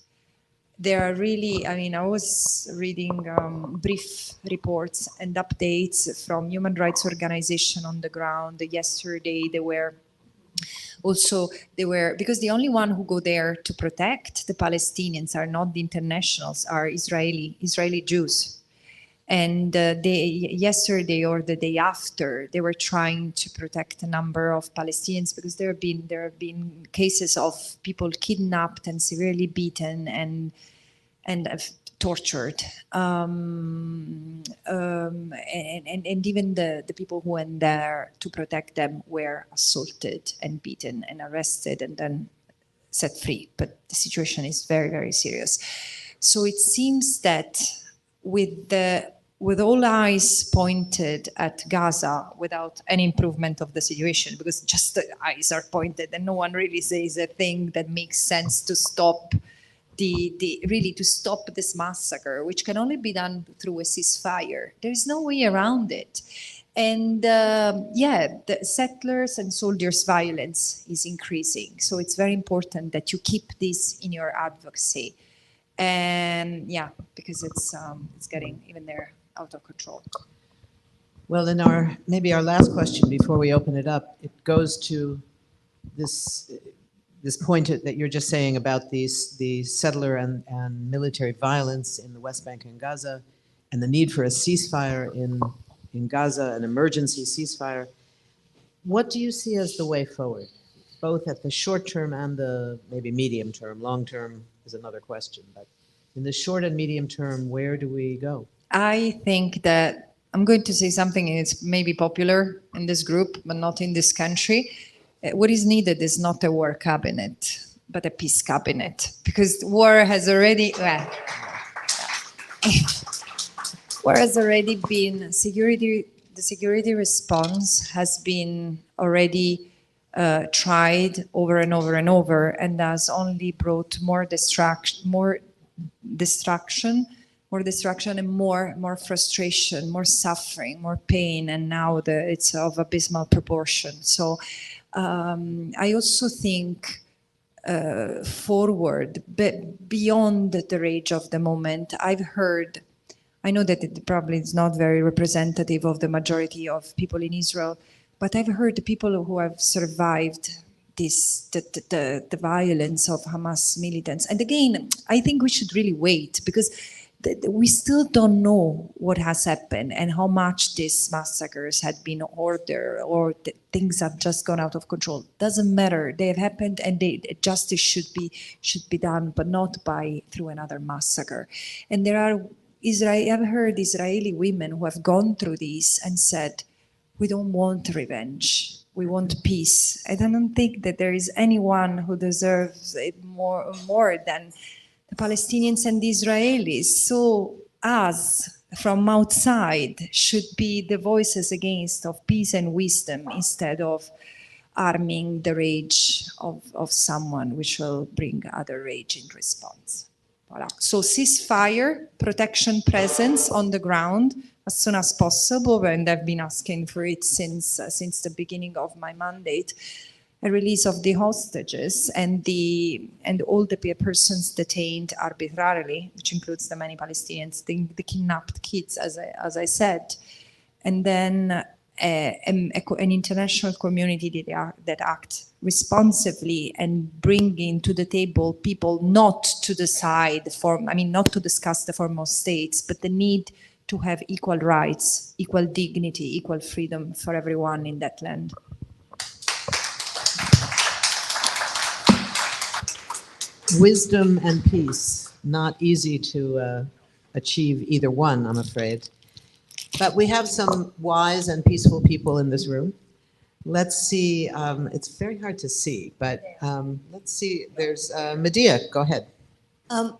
There are really, I mean, I was reading brief reports and updates from human rights organizations on the ground. Yesterday, because the only one who go there to protect the Palestinians are not the internationals, are Israeli Jews. And yesterday or the day after, they were trying to protect a number of Palestinians because there have been cases of people kidnapped and severely beaten and tortured, and even the people who went there to protect them were assaulted and beaten and arrested and then set free. But the situation is very, very serious. So it seems that with all eyes pointed at Gaza, without any improvement of the situation, because just the eyes are pointed and no one really says a thing that makes sense to stop to stop this massacre, which can only be done through a ceasefire. There is no way around it. And yeah, the settlers and soldiers' violence is increasing. So it's very important that you keep this in your advocacy. And yeah, because it's getting even there out of control. Well, then maybe our last question before we open it up, it goes to this point that you're just saying about the settler and military violence in the West Bank and Gaza, and the need for a ceasefire in Gaza, an emergency ceasefire. What do you see as the way forward, both at the short term and the maybe medium term? Long term is another question, but in the short and medium term, where do we go? I think that I'm going to say something, and it's maybe popular in this group, but not in this country. What is needed is not a war cabinet, but a peace cabinet, because war has already, war has already been, the security response has been already tried over and over and over, and has only brought more destruction and more frustration, more suffering, more pain, and now it's of abysmal proportion. So I also think forward, but beyond the rage of the moment, I know that it probably is not very representative of the majority of people in Israel, but I've heard the people who have survived the violence of Hamas militants. And again, I think we should really wait, because we still don't know what has happened and how much these massacres had been ordered, or things have just gone out of control. Doesn't matter. They have happened, and justice should be done, but not through another massacre. And I've heard Israeli women who have gone through this and said, "We don't want revenge. We want peace." I don't think that there is anyone who deserves it more than the Palestinians and the Israelis. So us, from outside, should be the voices of peace and wisdom, instead of arming the rage of someone, which will bring other rage in response. Voilà. So ceasefire, protection presence on the ground as soon as possible, and I've been asking for it since the beginning of my mandate. A release of the hostages and all the persons detained arbitrarily, which includes the many Palestinians, the kidnapped kids, as I said, and then an international community that act responsively and bringing to the table people not to decide not to discuss the form of states, but the need to have equal rights, equal dignity, equal freedom for everyone in that land. Wisdom and peace, not easy to achieve either one, I'm afraid. But we have some wise and peaceful people in this room. Let's see, it's very hard to see, but let's see, there's Medea, go ahead.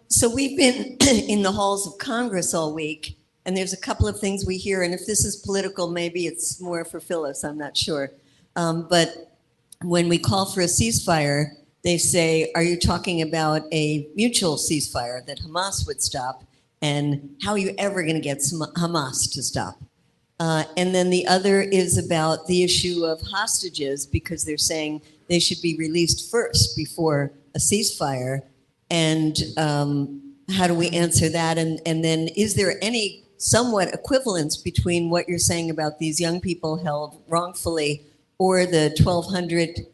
So we've been in the halls of Congress all week, and there's a couple of things we hear, and if this is political, maybe it's more for Phyllis, I'm not sure. But when we call for a ceasefire, they say, are you talking about a mutual ceasefire that Hamas would stop? And how are you ever going to get Hamas to stop? And then the other is about the issue of hostages, because they're saying they should be released first before a ceasefire. And how do we answer that? And then is there any somewhat equivalence between what you're saying about these young people held wrongfully, or the 1,200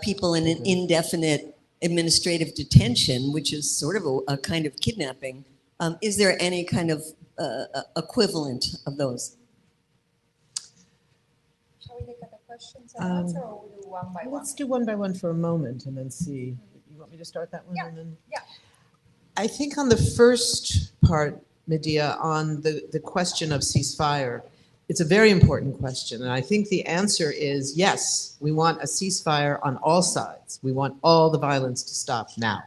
people in an indefinite administrative detention, which is sort of a kind of kidnapping? Is there any kind of equivalent of those? Shall we take the questions and answer, or we do one by one? Let's do one by one for a moment and then see. You want me to start that one? Yeah. And then... Yeah. I think on the first part, Medea, on the question of ceasefire, it's a very important question. And I think the answer is yes, we want a ceasefire on all sides. We want all the violence to stop now.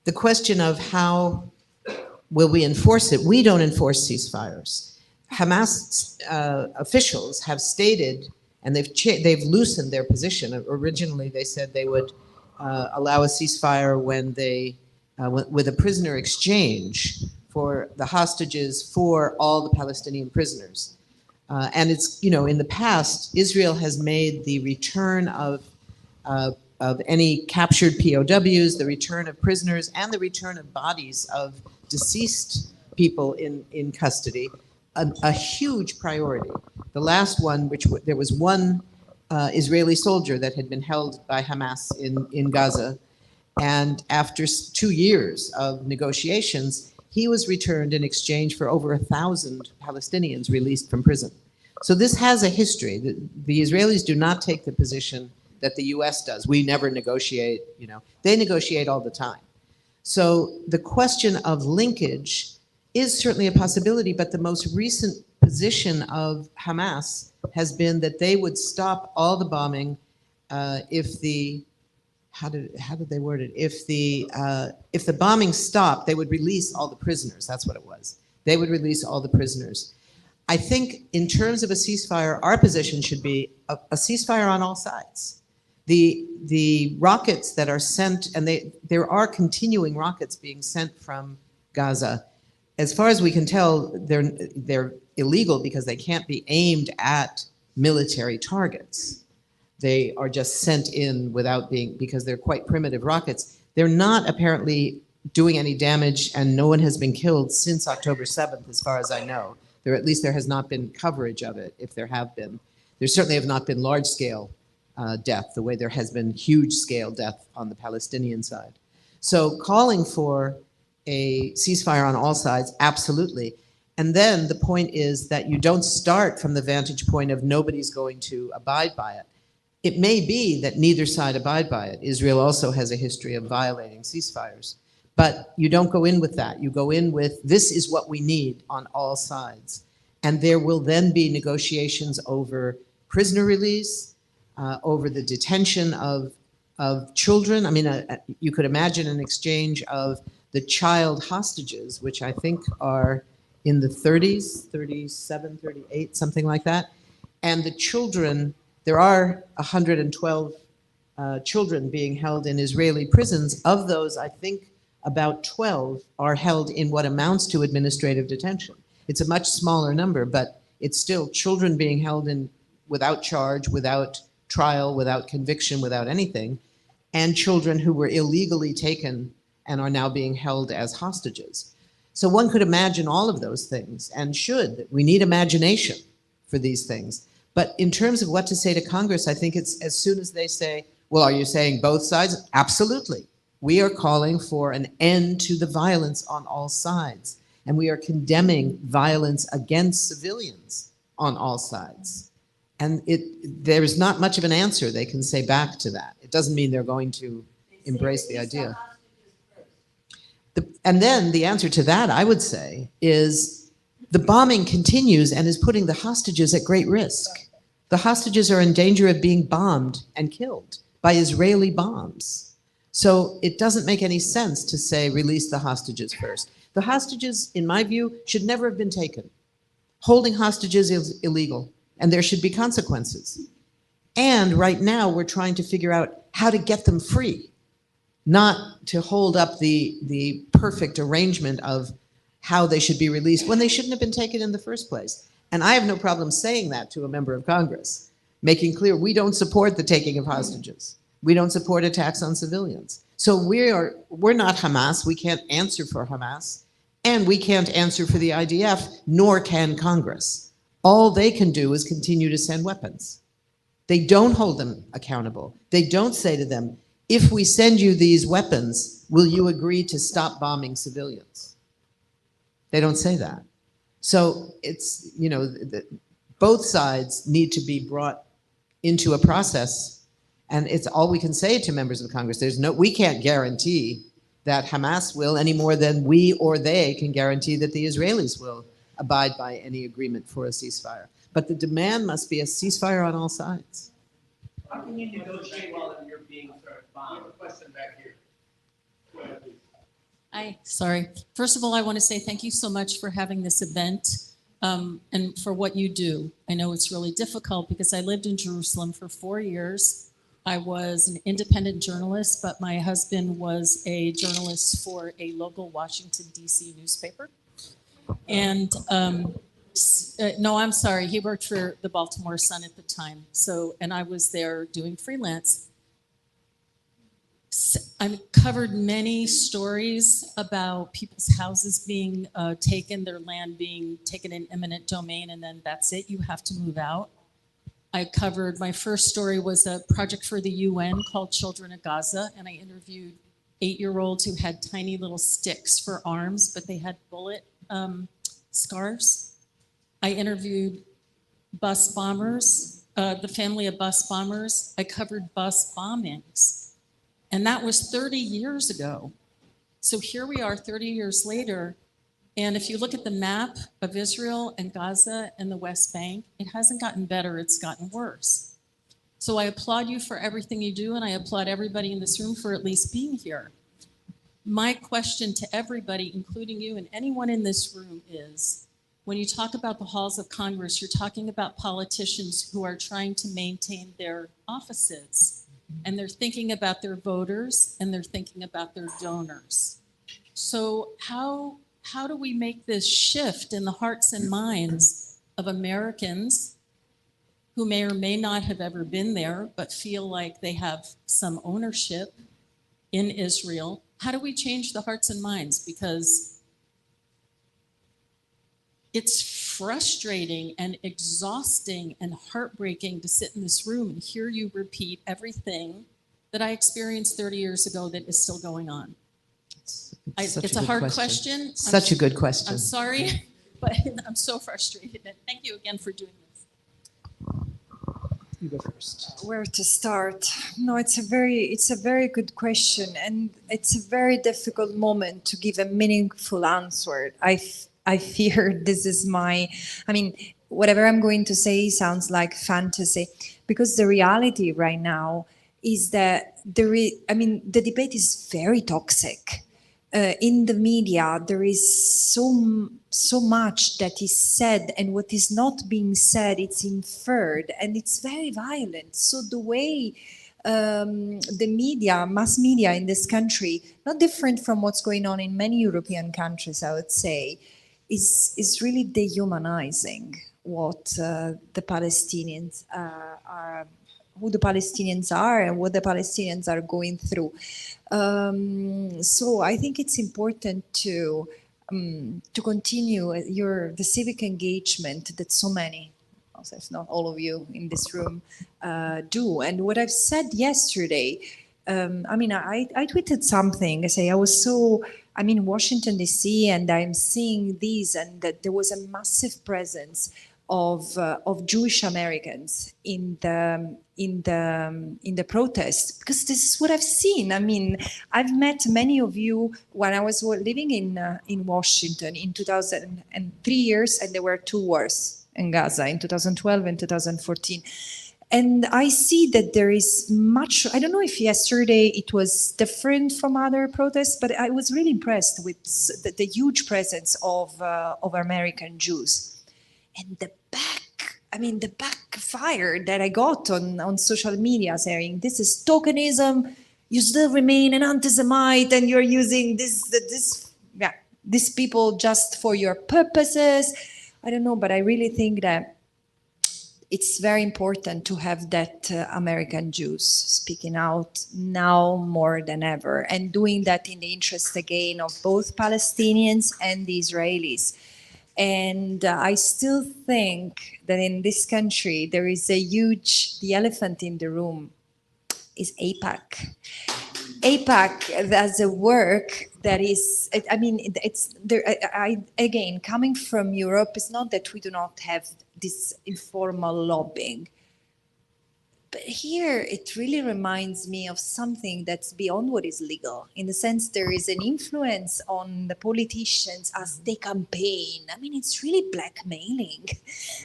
The question of how will we enforce it? We don't enforce ceasefires. Hamas officials have stated, and they've loosened their position. Originally, they said they would allow a ceasefire when with a prisoner exchange for the hostages for all the Palestinian prisoners. And it's, in the past, Israel has made the return of any captured POWs, the return of prisoners, and the return of bodies of deceased people in custody a huge priority. The last one, there was one Israeli soldier that had been held by Hamas in Gaza, and after 2 years of negotiations, he was returned in exchange for over 1,000 Palestinians released from prison. So this has a history. The Israelis do not take the position that the US does. We never negotiate, They negotiate all the time. So the question of linkage is certainly a possibility, but the most recent position of Hamas has been that they would stop all the bombing if the, how did they word it? If the bombing stopped, they would release all the prisoners. That's what it was. They would release all the prisoners. I think in terms of a ceasefire, our position should be a ceasefire on all sides. The rockets that are sent, and there are continuing rockets being sent from Gaza. As far as we can tell, they're illegal because they can't be aimed at military targets. They are just sent in without being, because they're quite primitive rockets. They're not apparently doing any damage, and no one has been killed since October 7th, as far as I know. At least there has not been coverage of it, if there have been. There certainly have not been large-scale death, the way there has been huge-scale death on the Palestinian side. So calling for a ceasefire on all sides, absolutely. And then the point is that you don't start from the vantage point of nobody's going to abide by it. It may be that neither side abide by it. Israel also has a history of violating ceasefires. But you don't go in with that. You go in with, this is what we need on all sides. And there will then be negotiations over prisoner release, over the detention of children. I mean, you could imagine an exchange of the child hostages, which I think are in the 30s, 37, 38, something like that. And the children, there are 112 children being held in Israeli prisons. Of those, I think about 12 are held in what amounts to administrative detention. It's a much smaller number, but it's still children being held in without charge, without trial, without conviction, without anything, and children who were illegally taken and are now being held as hostages. So one could imagine all of those things, and should. We need imagination for these things. But in terms of what to say to Congress, I think it's as soon as they say, well, are you saying both sides? Absolutely. We are calling for an end to the violence on all sides. And we are condemning violence against civilians on all sides. And there is not much of an answer they can say back to that. It doesn't mean they're going to embrace the idea. And then the answer to that, I would say, is the bombing continues and is putting the hostages at great risk. The hostages are in danger of being bombed and killed by Israeli bombs. So it doesn't make any sense to say, release the hostages first. The hostages, in my view, should never have been taken. Holding hostages is illegal, and there should be consequences. And right now, we're trying to figure out how to get them free, not to hold up the perfect arrangement of how they should be released when they shouldn't have been taken in the first place. And I have no problem saying that to a member of Congress, making clear we don't support the taking of hostages. We don't support attacks on civilians. So we're not Hamas. We can't answer for Hamas. And we can't answer for the IDF, nor can Congress. All they can do is continue to send weapons. They don't hold them accountable. They don't say to them, if we send you these weapons, will you agree to stop bombing civilians? They don't say that. So it's, both sides need to be brought into a process. And it's all we can say to members of Congress. We can't guarantee that Hamas will any more than we or they can guarantee that the Israelis will abide by any agreement for a ceasefire. But the demand must be a ceasefire on all sides. How can you negotiate while you're being bombed? A question back here. Go ahead, please. Hi, sorry. First of all, I want to say thank you so much for having this event and for what you do. I know it's really difficult because I lived in Jerusalem for 4 years. I was an independent journalist, but my husband was a journalist for a local Washington, D.C. newspaper. And No, I'm sorry. He worked for the Baltimore Sun at the time. So, and I was there doing freelance. I've covered many stories about people's houses being taken, their land being taken in eminent domain, and then that's it. You have to move out. I covered, my first story was a project for the UN called Children of Gaza, and I interviewed 8-year-olds who had tiny little sticks for arms, but they had bullet scars. I interviewed bus bombers, the family of bus bombers. I covered bus bombings. And that was 30 years ago. So here we are 30 years later. And if you look at the map of Israel and Gaza and the West Bank, it hasn't gotten better, it's gotten worse. So I applaud you for everything you do, and I applaud everybody in this room for at least being here. My question to everybody, including you and anyone in this room, is when you talk about the halls of Congress, you're talking about politicians who are trying to maintain their offices. And they're thinking about their voters and they're thinking about their donors. So how do we make this shift in the hearts and minds of Americans who may or may not have ever been there, but feel like they have some ownership in Israel? How do we change the hearts and minds? Because it's frustrating and exhausting and heartbreaking to sit in this room and hear you repeat everything that I experienced 30 years ago that is still going on. It's a hard question. Such a good question. I'm sorry, but I'm so frustrated. And thank you again for doing this. You go first. Where to start? No, it's a very good question, and it's a very difficult moment to give a meaningful answer. I fear this is whatever I'm going to say sounds like fantasy, because the reality right now is that the debate is very toxic. In the media, there is so much that is said, and what is not being said, it's inferred, and it's very violent. So the way the media, mass media in this country, not different from what's going on in many European countries, I would say, is really dehumanizing what the Palestinians are, who the Palestinians are, and what the Palestinians are going through. So I think it's important to continue the civic engagement that so many, if not all of you in this room, do. And what I've said yesterday, I tweeted something. I say I'm in Washington D.C. and I'm seeing these, and that there was a massive presence of Jewish Americans in the protest, because this is what I've seen. I mean, I've met many of you when I was living in Washington in 2003 years, and there were 2 wars in Gaza in 2012 and 2014. And I see that there is much, I don't know if yesterday it was different from other protests, but I was really impressed with the huge presence of American Jews. And the backfire that I got on social media saying, this is tokenism, you still remain an anti-Semite, and you're using these people just for your purposes. I don't know, but I really think that it's very important to have that American Jews speaking out now more than ever, and doing that in the interest again of both Palestinians and the Israelis. And I still think that in this country there is the elephant in the room is AIPAC. AIPAC does a work that is, it's there. Again, coming from Europe, it's not that we do not have this informal lobbying. But here, it really reminds me of something that's beyond what is legal. In the sense, there is an influence on the politicians as they campaign. I mean, it's really blackmailing.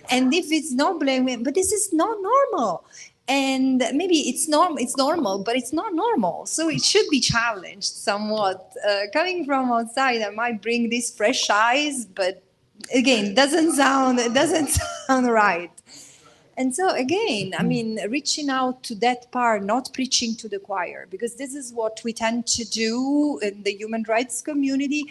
And if it's not blackmailing, but this is not normal. And maybe it's normal, but it's not normal. So it should be challenged somewhat. Coming from outside, I might bring these fresh eyes, but again, it doesn't sound right. And so again, I mean, reaching out to that part, not preaching to the choir, because this is what we tend to do in the human rights community.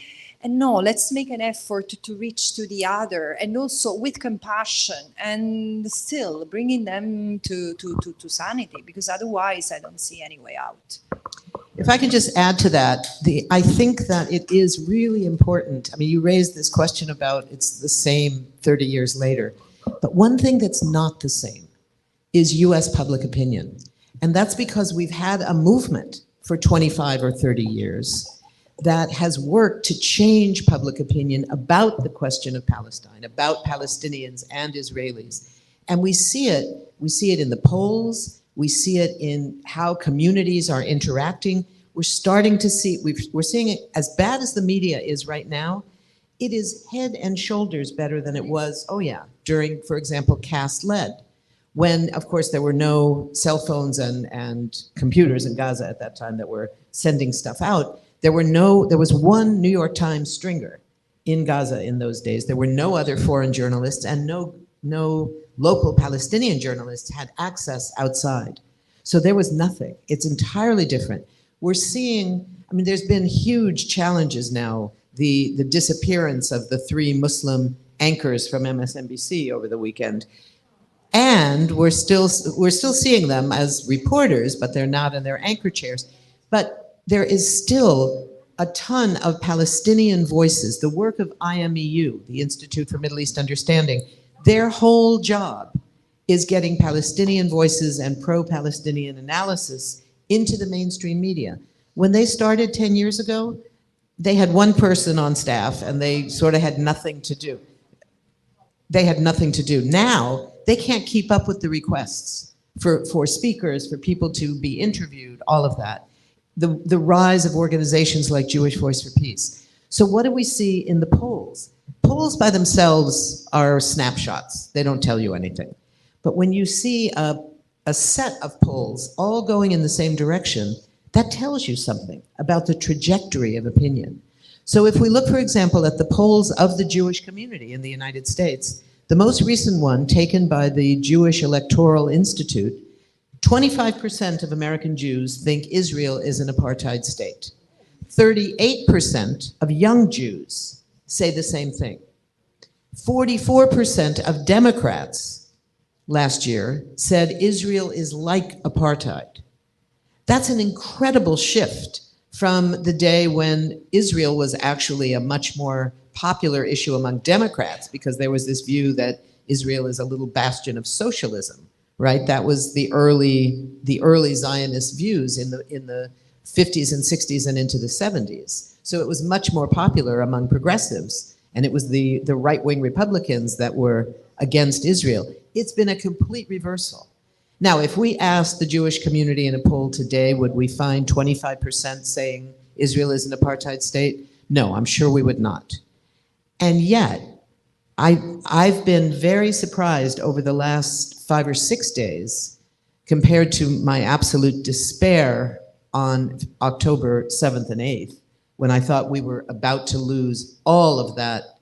And no, let's make an effort to reach to the other, and also with compassion, and still bringing them to sanity, because otherwise I don't see any way out. If I can just add to that, I think that it is really important. I mean, you raised this question about it's the same 30 years later, but one thing that's not the same is US public opinion. And that's because we've had a movement for 25 or 30 years that has worked to change public opinion about the question of Palestine, about Palestinians and Israelis. And we see it in the polls, we see it in how communities are interacting. We're starting to see, we're seeing it as bad as the media is right now. It is head and shoulders better than it was, during, for example, Cast-Led, when, of course, there were no cell phones and computers in Gaza at that time that were sending stuff out. There was one New York Times stringer in Gaza in those days. There were no other foreign journalists, and no local Palestinian journalists had access outside. So there was nothing. It's entirely different. We're seeing, I mean, there's been huge challenges now. The disappearance of the 3 Muslim anchors from MSNBC over the weekend. And we're still seeing them as reporters, but they're not in their anchor chairs. But there is still a ton of Palestinian voices. The work of IMEU, the Institute for Middle East Understanding, their whole job is getting Palestinian voices and pro-Palestinian analysis into the mainstream media. When they started 10 years ago, they had one person on staff and they sort of had nothing to do. They had nothing to do. Now, they can't keep up with the requests for speakers, for people to be interviewed, all of that. The rise of organizations like Jewish Voice for Peace. So what do we see in the polls? Polls by themselves are snapshots. They don't tell you anything. But when you see a set of polls all going in the same direction, that tells you something about the trajectory of opinion. So if we look, for example, at the polls of the Jewish community in the United States, the most recent one taken by the Jewish Electoral Institute, 25% of American Jews think Israel is an apartheid state. 38% of young Jews say the same thing. 44% of Democrats last year said Israel is like apartheid. That's an incredible shift from the day when Israel was actually a much more popular issue among Democrats, because there was this view that Israel is a little bastion of socialism, right? That was the early Zionist views in the 50s and 60s and into the 70s. So it was much more popular among progressives, and it was the right-wing Republicans that were against Israel. It's been a complete reversal. Now, if we asked the Jewish community in a poll today, would we find 25% saying Israel is an apartheid state? No, I'm sure we would not. And yet, I've been very surprised over the last 5 or 6 days compared to my absolute despair on October 7th and 8th, when I thought we were about to lose all of that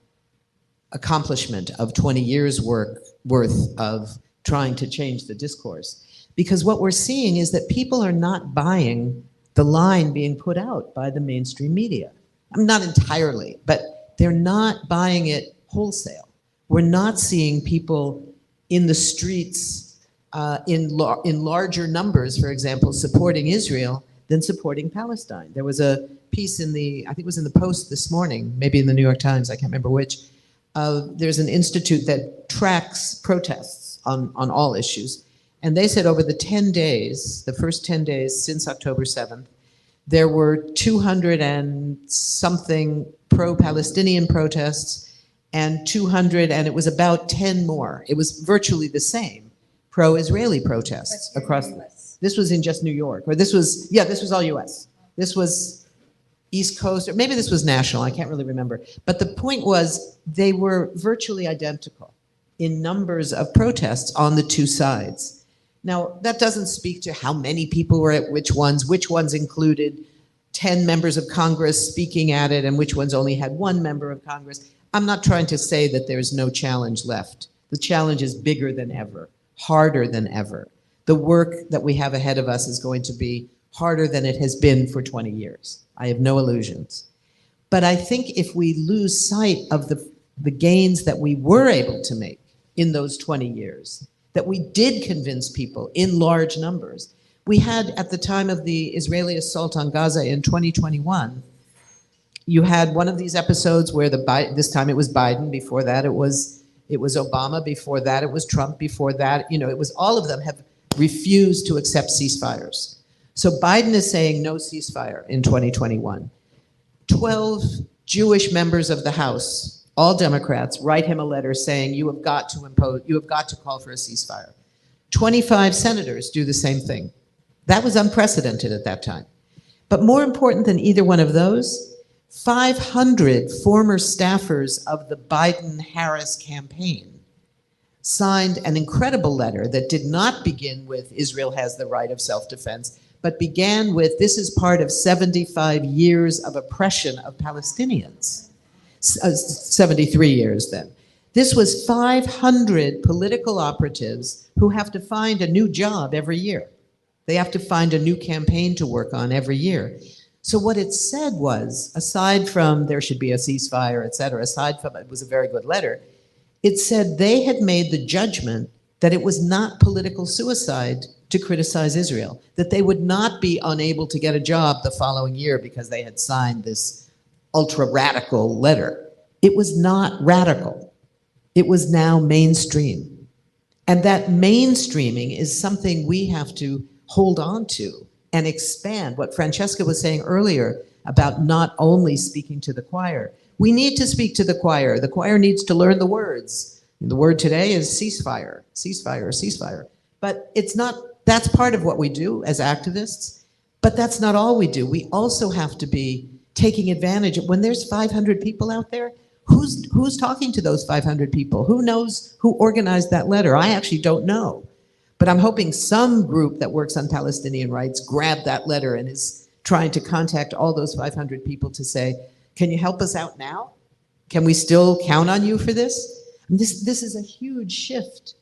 accomplishment of 20 years' worth of trying to change the discourse. Because what we're seeing is that people are not buying the line being put out by the mainstream media. I mean, not entirely, but they're not buying it wholesale. We're not seeing people in the streets in larger numbers, for example, supporting Israel than supporting Palestine. There was a piece I think it was in the Post this morning, maybe in the New York Times, I can't remember which. There's an institute that tracks protests on all issues. And they said over the 10 days, the first 10 days since October 7th, there were 200 and something pro-Palestinian protests and 200, and it was about 10 more. It was virtually the same pro-Israeli protests across. This was in just New York, or this was all US. This was East Coast, or maybe this was national, I can't really remember. But the point was they were virtually identical in numbers of protests on the two sides. Now, that doesn't speak to how many people were at which ones included 10 members of Congress speaking at it, and which ones only had 1 member of Congress. I'm not trying to say that there's no challenge left. The challenge is bigger than ever, harder than ever. The work that we have ahead of us is going to be harder than it has been for 20 years. I have no illusions. But I think if we lose sight of the gains that we were able to make in those 20 years, that we did convince people in large numbers. We had, at the time of the Israeli assault on Gaza in 2021, you had one of these episodes where this time it was Biden, before that it was Obama, before that it was Trump, before that, it was all of them have refused to accept ceasefires. So Biden is saying no ceasefire in 2021. 12 Jewish members of the House, all Democrats, write him a letter saying you have got to call for a ceasefire. 25 senators do the same thing. That was unprecedented at that time. But more important than either one of those, 500 former staffers of the Biden-Harris campaign signed an incredible letter that did not begin with Israel has the right of self-defense, but began with this is part of 75 years of oppression of Palestinians. 73 years then. This was 500 political operatives who have to find a new job every year. They have to find a new campaign to work on every year. So what it said was, aside from there should be a ceasefire, et cetera, aside from it was a very good letter, it said they had made the judgment that it was not political suicide to criticize Israel, that they would not be unable to get a job the following year because they had signed this ultra-radical letter. It was not radical. It was now mainstream. And that mainstreaming is something we have to hold on to and expand. What Francesca was saying earlier about not only speaking to the choir. We need to speak to the choir. The choir needs to learn the words. The word today is ceasefire, ceasefire, ceasefire. But it's not, that's part of what we do as activists, but that's not all we do. We also have to be taking advantage of when there's 500 people out there, who's talking to those 500 people? Who knows who organized that letter? I actually don't know. But I'm hoping some group that works on Palestinian rights grabbed that letter and is trying to contact all those 500 people to say, can you help us out now? Can we still count on you for this? And this is a huge shift.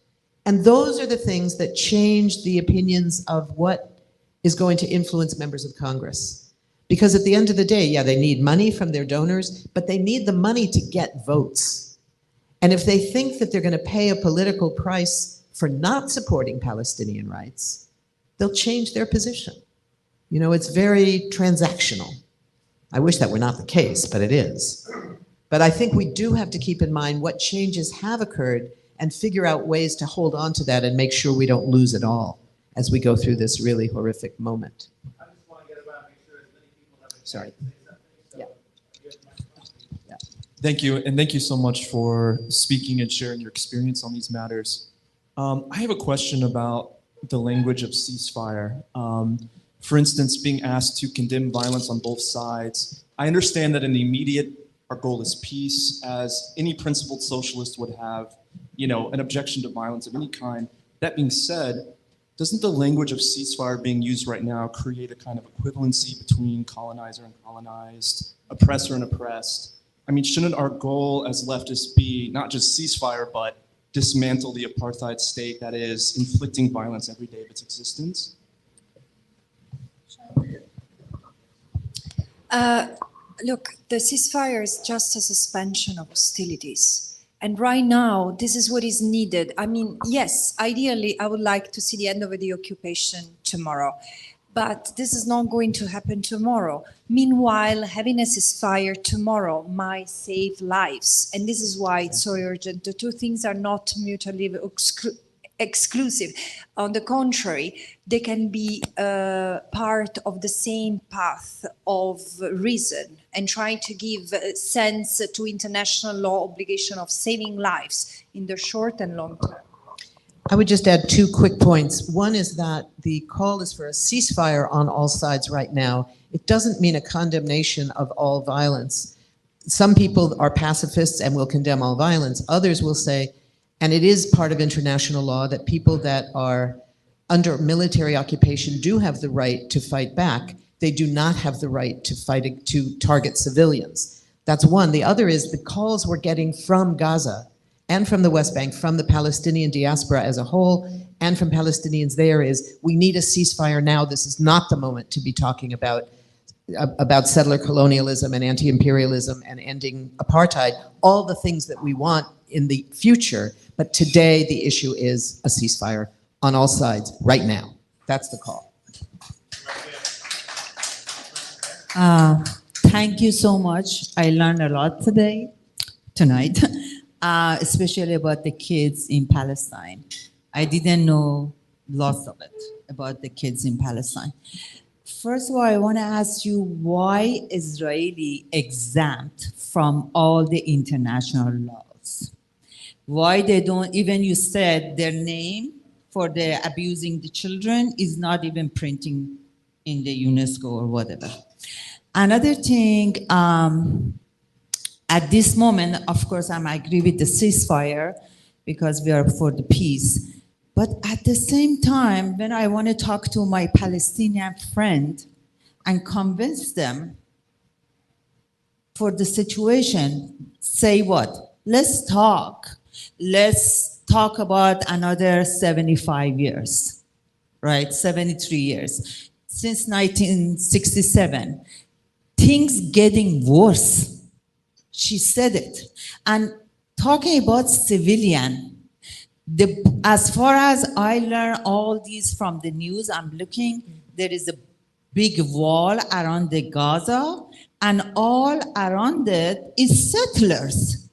And those are the things that change the opinions of what is going to influence members of Congress. Because at the end of the day, yeah, they need money from their donors, but they need the money to get votes. And if they think that they're going to pay a political price for not supporting Palestinian rights, they'll change their position. It's very transactional. I wish that were not the case, but it is. But I think we do have to keep in mind what changes have occurred and figure out ways to hold on to that and make sure we don't lose it all as we go through this really horrific moment. Sorry. Yeah. Thank you, and thank you so much for speaking and sharing your experience on these matters. I have a question about the language of ceasefire. For instance, being asked to condemn violence on both sides. I understand that in the immediate, our goal is peace, as any principled socialist would have, an objection to violence of any kind. That being said, doesn't the language of ceasefire being used right now create a kind of equivalency between colonizer and colonized, oppressor and oppressed? I mean, shouldn't our goal as leftists be not just ceasefire, but dismantle the apartheid state that is inflicting violence every day of its existence? Look, the ceasefire is just a suspension of hostilities. And right now, this is what is needed. I mean, yes, ideally, I would like to see the end of the occupation tomorrow. But this is not going to happen tomorrow. Meanwhile, having a ceasefire tomorrow might save lives. And this is why it's so urgent. The two things are not mutually exclusive. On the contrary, they can be part of the same path of reason and trying to give sense to international law obligation of saving lives in the short and long term. I would just add two quick points. One is that the call is for a ceasefire on all sides right now. It doesn't mean a condemnation of all violence. Some people are pacifists and will condemn all violence. Others will say, and it is part of international law, that people that are under military occupation do have the right to fight back. They do not have the right to target civilians. That's one. The other is the calls we're getting from Gaza and from the West Bank, from the Palestinian diaspora as a whole, and from Palestinians there is, we need a ceasefire now. This is not the moment to be talking about about settler colonialism and anti-imperialism and ending apartheid, all the things that we want in the future. But today the issue is a ceasefire on all sides right now. That's the call. Thank you so much. I learned a lot tonight, especially about the kids in Palestine. I didn't know lots of it about the kids in Palestine. First of all, I want to ask you why Israeli exempt from all the international laws? Why they don't, even you said their name for the abusing the children is not even printing in the UNESCO or whatever. Another thing, at this moment, of course, I agree with the ceasefire because we are for the peace. But at the same time, when I want to talk to my Palestinian friend and convince them for the situation, say what? Let's talk. Let's talk about another 75 years, right? 73 years. Since 1967, things getting worse. She said it. And talking about civilian, as far as I learn all these from the news, I'm looking, there is a big wall around the Gaza, and all around it is settlers,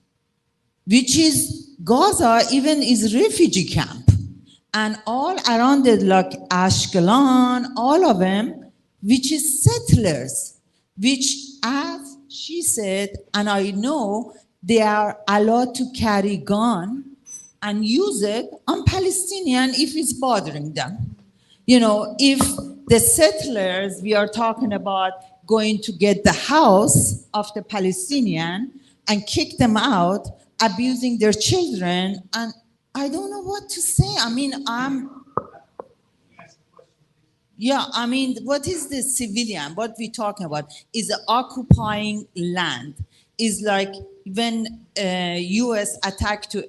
which is Gaza even is refugee camp. And all around it, like Ashkelon, all of them, which is settlers, which, as she said, and I know, they are allowed to carry gun and use it on Palestinian if it's bothering them. You know, if the settlers, we are talking about going to get the house of the Palestinian and kick them out, abusing their children, and I don't know what to say. I mean, what is the civilian? What we're talking about is occupying land. Is like when US attacked to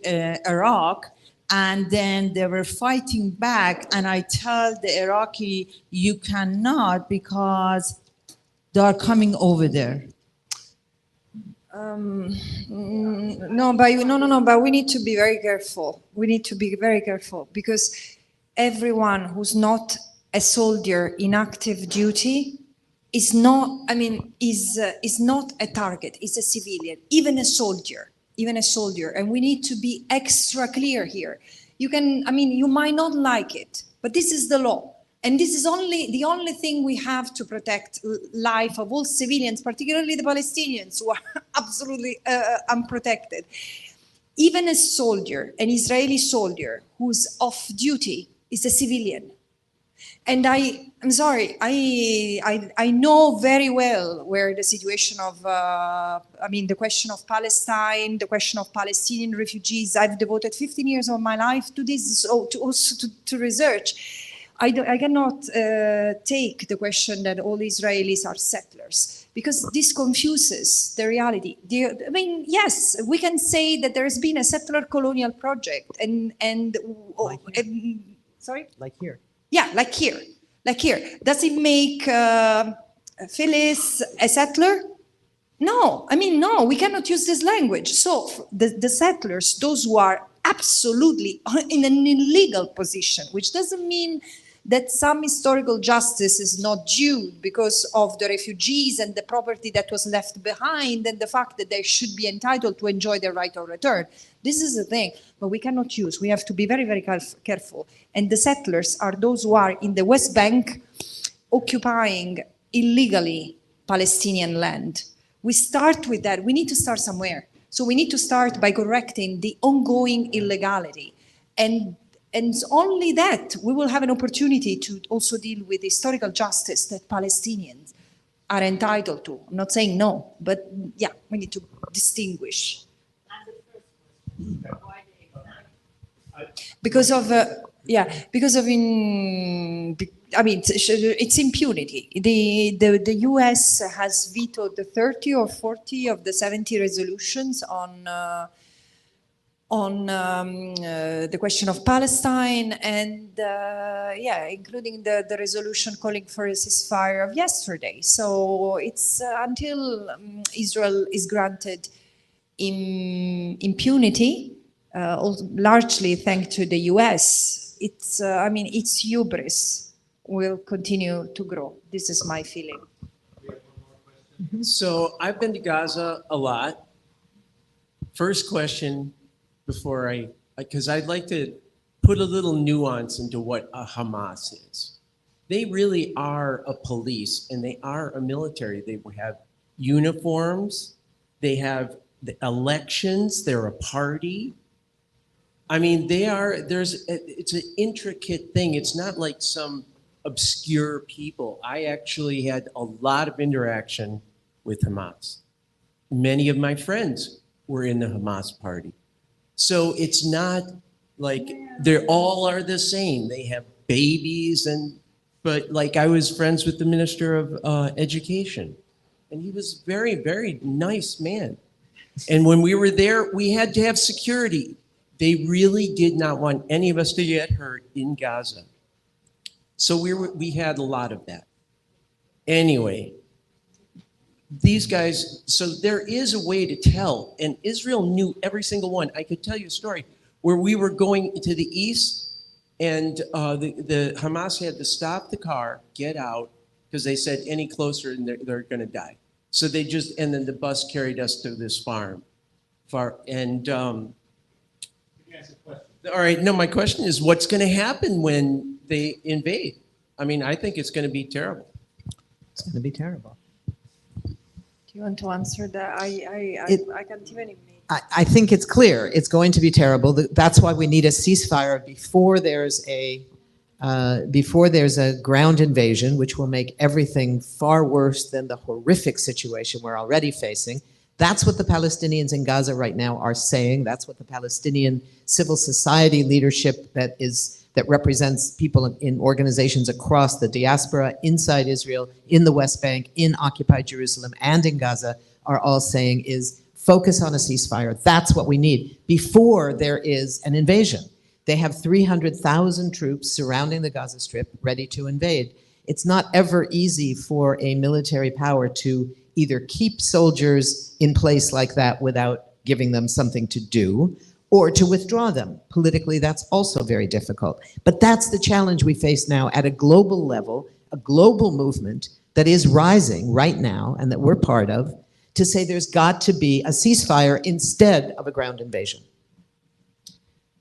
Iraq, and then they were fighting back, and I tell the Iraqi, you cannot because they are coming over there. But we need to be very careful. We need to be very careful because everyone who's not a soldier in active duty is not, is not a target, is a civilian, even a soldier, and we need to be extra clear here. You can, you might not like it, but this is the law. And this is the only thing we have to protect life of all civilians, particularly the Palestinians who are absolutely unprotected. Even a soldier, an Israeli soldier who's off duty is a civilian. And I'm sorry, I know very well where the situation of, the question of Palestine, the question of Palestinian refugees. I've devoted 15 years of my life to this, so to research. I cannot take the question that all Israelis are settlers, because this confuses the reality. Yes, we can say that there's been a settler colonial project, sorry? Like here. Yeah, like here. Does it make Phyllis a settler? No, no, we cannot use this language. So the settlers, those who are absolutely in an illegal position, which doesn't mean that some historical justice is not due because of the refugees and the property that was left behind and the fact that they should be entitled to enjoy their right of return. This is the thing, but we cannot use. We have to be very, very careful. And the settlers are those who are in the West Bank occupying illegally Palestinian land. We start with that. We need to start somewhere. So we need to start by correcting the ongoing illegality. And only that we will have an opportunity to also deal with historical justice that Palestinians are entitled to. I'm not saying no, but yeah, we need to distinguish. Because of it's impunity. The US has vetoed the 30 or 40 of the 70 resolutions on on the question of Palestine and yeah, including the resolution calling for a ceasefire of yesterday. So it's until Israel is granted impunity, largely thanks to the US, it's, I mean, its hubris will continue to grow. This is my feeling. So I've been to Gaza a lot. First question before because I'd like to put a little nuance into what a Hamas is. They really are a police and they are a military. They have uniforms, they have the elections, they're a party. I mean, it's an intricate thing. It's not like some obscure people. I actually had a lot of interaction with Hamas. Many of my friends were in the Hamas party. So it's not like they all are the same. They have babies but like I was friends with the Minister of Education and he was very, very nice man. And when we were there, we had to have security. They really did not want any of us to get hurt in Gaza. So we had a lot of that. Anyway, these guys, so there is a way to tell, and Israel knew every single one. I could tell you a story where we were going to the east and the Hamas had to stop the car, get out, because they said any closer and they're gonna die. So they just, and then the bus carried us to this farm. All right, no, my question is what's gonna happen when they invade? I mean, I think it's gonna be terrible. It's going to be terrible. Do you want to answer that? I can't even. I think it's clear. It's going to be terrible. That's why we need a ceasefire before there's a ground invasion, which will make everything far worse than the horrific situation we're already facing. That's what the Palestinians in Gaza right now are saying. That's what the Palestinian civil society leadership that represents people in organizations across the diaspora, inside Israel, in the West Bank, in occupied Jerusalem, and in Gaza are all saying is focus on a ceasefire. That's what we need before there is an invasion. They have 300,000 troops surrounding the Gaza Strip ready to invade. It's not ever easy for a military power to either keep soldiers in place like that without giving them something to do, or to withdraw them. Politically, that's also very difficult. But that's the challenge we face now at a global level, a global movement that is rising right now and that we're part of, to say there's got to be a ceasefire instead of a ground invasion.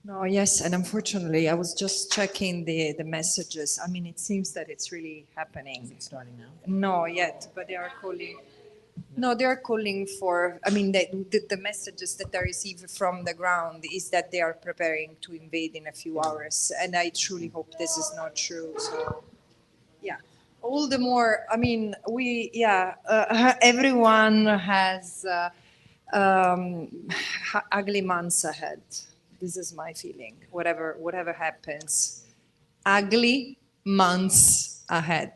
No, yes, and unfortunately, I was just checking the messages. I mean, it seems that it's really happening. Is it starting now? No, yet, but they are calling. No, they are calling for, I mean, the messages that I receive from the ground is that they are preparing to invade in a few hours. And I truly hope this is not true. So, yeah, all the more, I mean, everyone has ugly months ahead. This is my feeling, whatever happens. Ugly months ahead.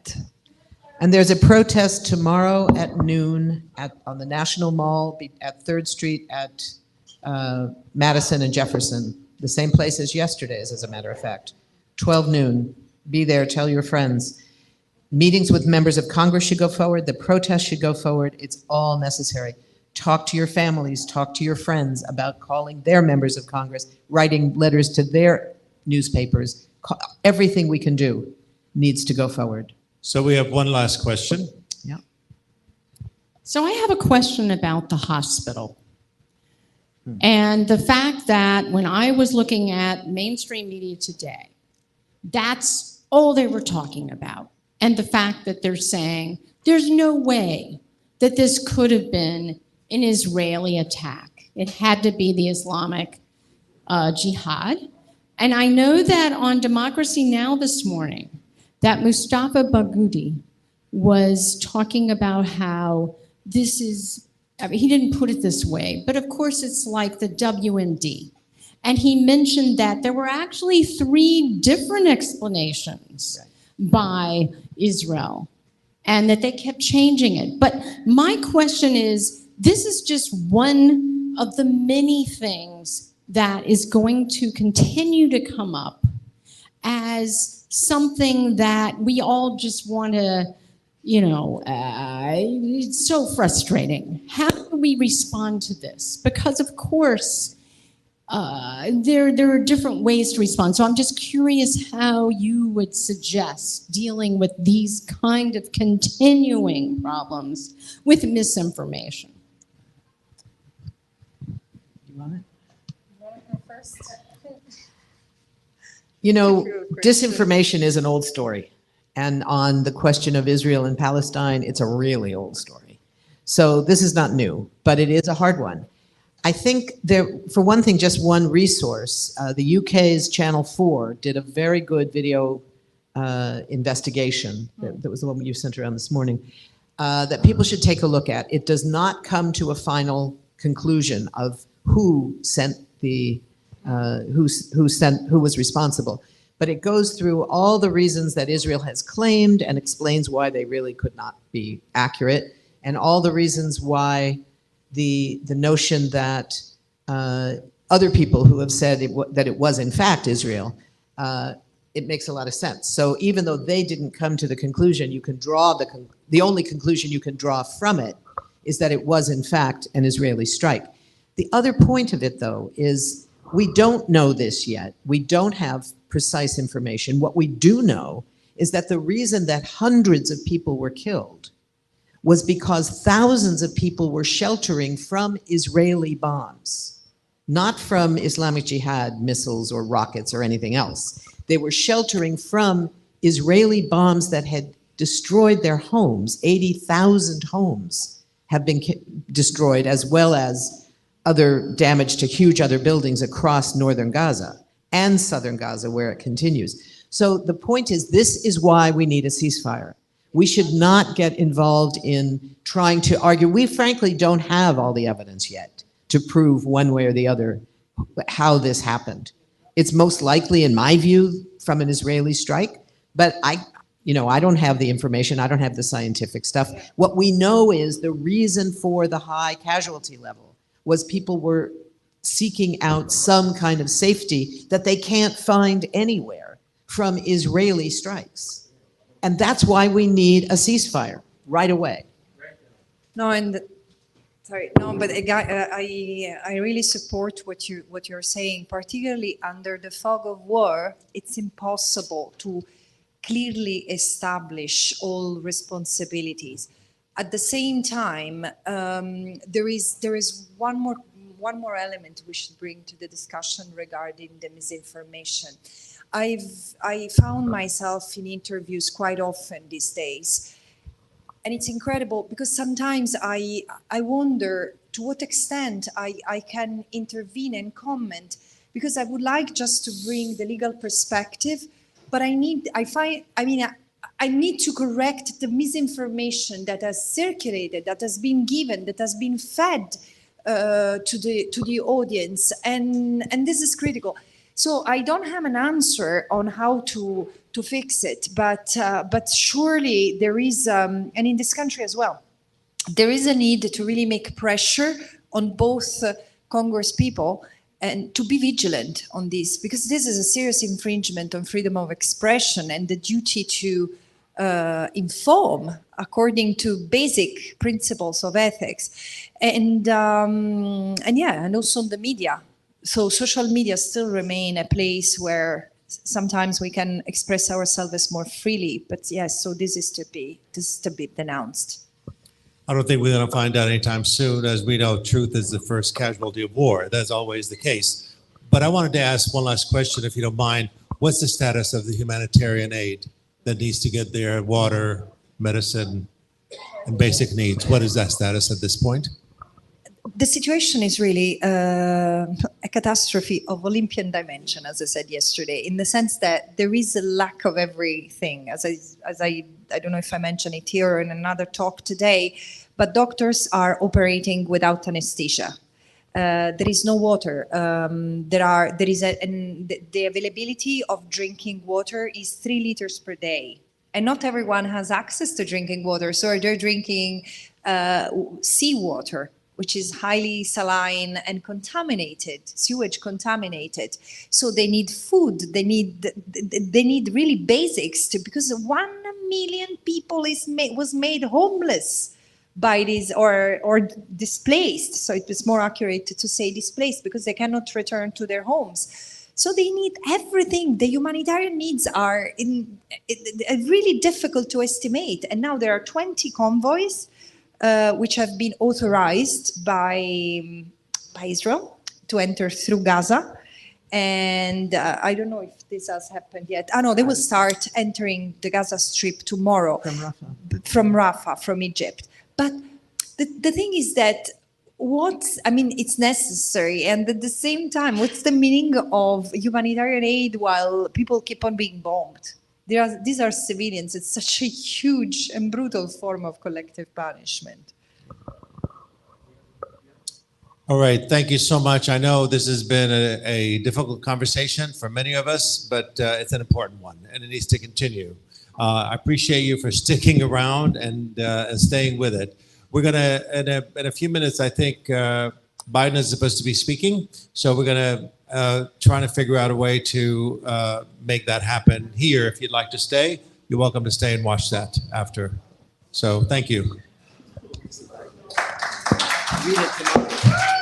And there's a protest tomorrow at noon on the National Mall at 3rd Street at Madison and Jefferson, the same place as yesterday's, as a matter of fact. 12 noon, be there, tell your friends. Meetings with members of Congress should go forward, the protest should go forward, it's all necessary. Talk to your families, talk to your friends about calling their members of Congress, writing letters to their newspapers. Everything we can do needs to go forward. So we have one last question. Yeah. So I have a question about the hospital. And the fact that when I was looking at mainstream media today, that's all they were talking about. And the fact that they're saying there's no way that this could have been an Israeli attack. It had to be the Islamic Jihad. And I know that on Democracy Now! This morning, that Mustafa Barghouti was talking about how this is, I mean, he didn't put it this way, but of course it's like the WMD. And he mentioned that there were actually 3 different explanations by Israel and that they kept changing it. But my question is, this is just one of the many things that is going to continue to come up as something that we all just want to, it's so frustrating. How do we respond to this? Because of course, there are different ways to respond. So I'm just curious how you would suggest dealing with these kind of continuing problems with misinformation. You want it? You want to go first? Disinformation is an old story. And on the question of Israel and Palestine, it's a really old story. So this is not new, but it is a hard one. I think for one thing, just one resource, the UK's Channel 4 did a very good video investigation. That was the one you sent around this morning, that people should take a look at. It does not come to a final conclusion of who sent the, who was responsible. But it goes through all the reasons that Israel has claimed and explains why they really could not be accurate, and all the reasons why the notion that other people who have said that it was in fact Israel, it makes a lot of sense. So even though they didn't come to the conclusion, you can draw the only conclusion you can draw from it is that it was in fact an Israeli strike. The other point of it, though, is we don't know this yet. We don't have precise information. What we do know is that the reason that hundreds of people were killed was because thousands of people were sheltering from Israeli bombs, not from Islamic Jihad missiles or rockets or anything else. They were sheltering from Israeli bombs that had destroyed their homes. 80,000 homes have been destroyed, as well as other damage to huge other buildings across northern Gaza and southern Gaza, where it continues. So the point is, this is why we need a ceasefire. We should not get involved in trying to argue. We frankly don't have all the evidence yet to prove one way or the other how this happened. It's most likely, in my view, from an Israeli strike, but I don't have the information. I don't have the scientific stuff. What we know is the reason for the high casualty level was people were seeking out some kind of safety that they can't find anywhere from Israeli strikes. And that's why we need a ceasefire right away. No, but I really support what you're saying. Particularly under the fog of war, it's impossible to clearly establish all responsibilities. At the same time, there is one more element we should bring to the discussion regarding the misinformation. I found myself in interviews quite often these days, and it's incredible because sometimes I wonder to what extent I can intervene and comment, because I would like just to bring the legal perspective, but I need to correct the misinformation that has circulated, that has been given, that has been fed to the audience, and this is critical. So I don't have an answer on how to fix it, but surely there is, and in this country as well, there is a need to really make pressure on both Congress people and to be vigilant on this, because this is a serious infringement on freedom of expression and the duty to inform according to basic principles of ethics, and also the media. So social media still remain a place where sometimes we can express ourselves more freely. But yes, so this is to be denounced. I don't think we're going to find out anytime soon. As we know, truth is the first casualty of war. That's always the case. But I wanted to ask one last question, if you don't mind. What's the status of the humanitarian aid that needs to get there? Water, medicine, and basic needs. What is that status at this point? The situation is really a catastrophe of Olympian dimension, as I said yesterday, in the sense that there is a lack of everything. As I don't know if I mentioned it here or in another talk today, but doctors are operating without anesthesia. There is no water. The availability of drinking water is 3 liters per day, and not everyone has access to drinking water, so they're drinking seawater. which is highly saline and contaminated, sewage contaminated. So they need food, they need really basics because 1 million people was made homeless by this or displaced. So it was more accurate to say displaced because they cannot return to their homes. So they need everything. The humanitarian needs are really difficult to estimate. And now there are 20 convoys which have been authorized by Israel to enter through Gaza. And I don't know if this has happened yet. No, they will start entering the Gaza Strip tomorrow. From Rafah, from Egypt. But the thing is that it's necessary. And at the same time, what's the meaning of humanitarian aid while people keep on being bombed? These are civilians. It's such a huge and brutal form of collective punishment. All right, thank you so much. I know this has been a difficult conversation for many of us, but it's an important one, and it needs to continue. I appreciate you for sticking around and staying with it. We're gonna, in a few minutes, I think Biden is supposed to be speaking, so we're gonna try to figure out a way to make that happen here. If you'd like to stay, you're welcome to stay and watch that after. So thank you. Read it tomorrow.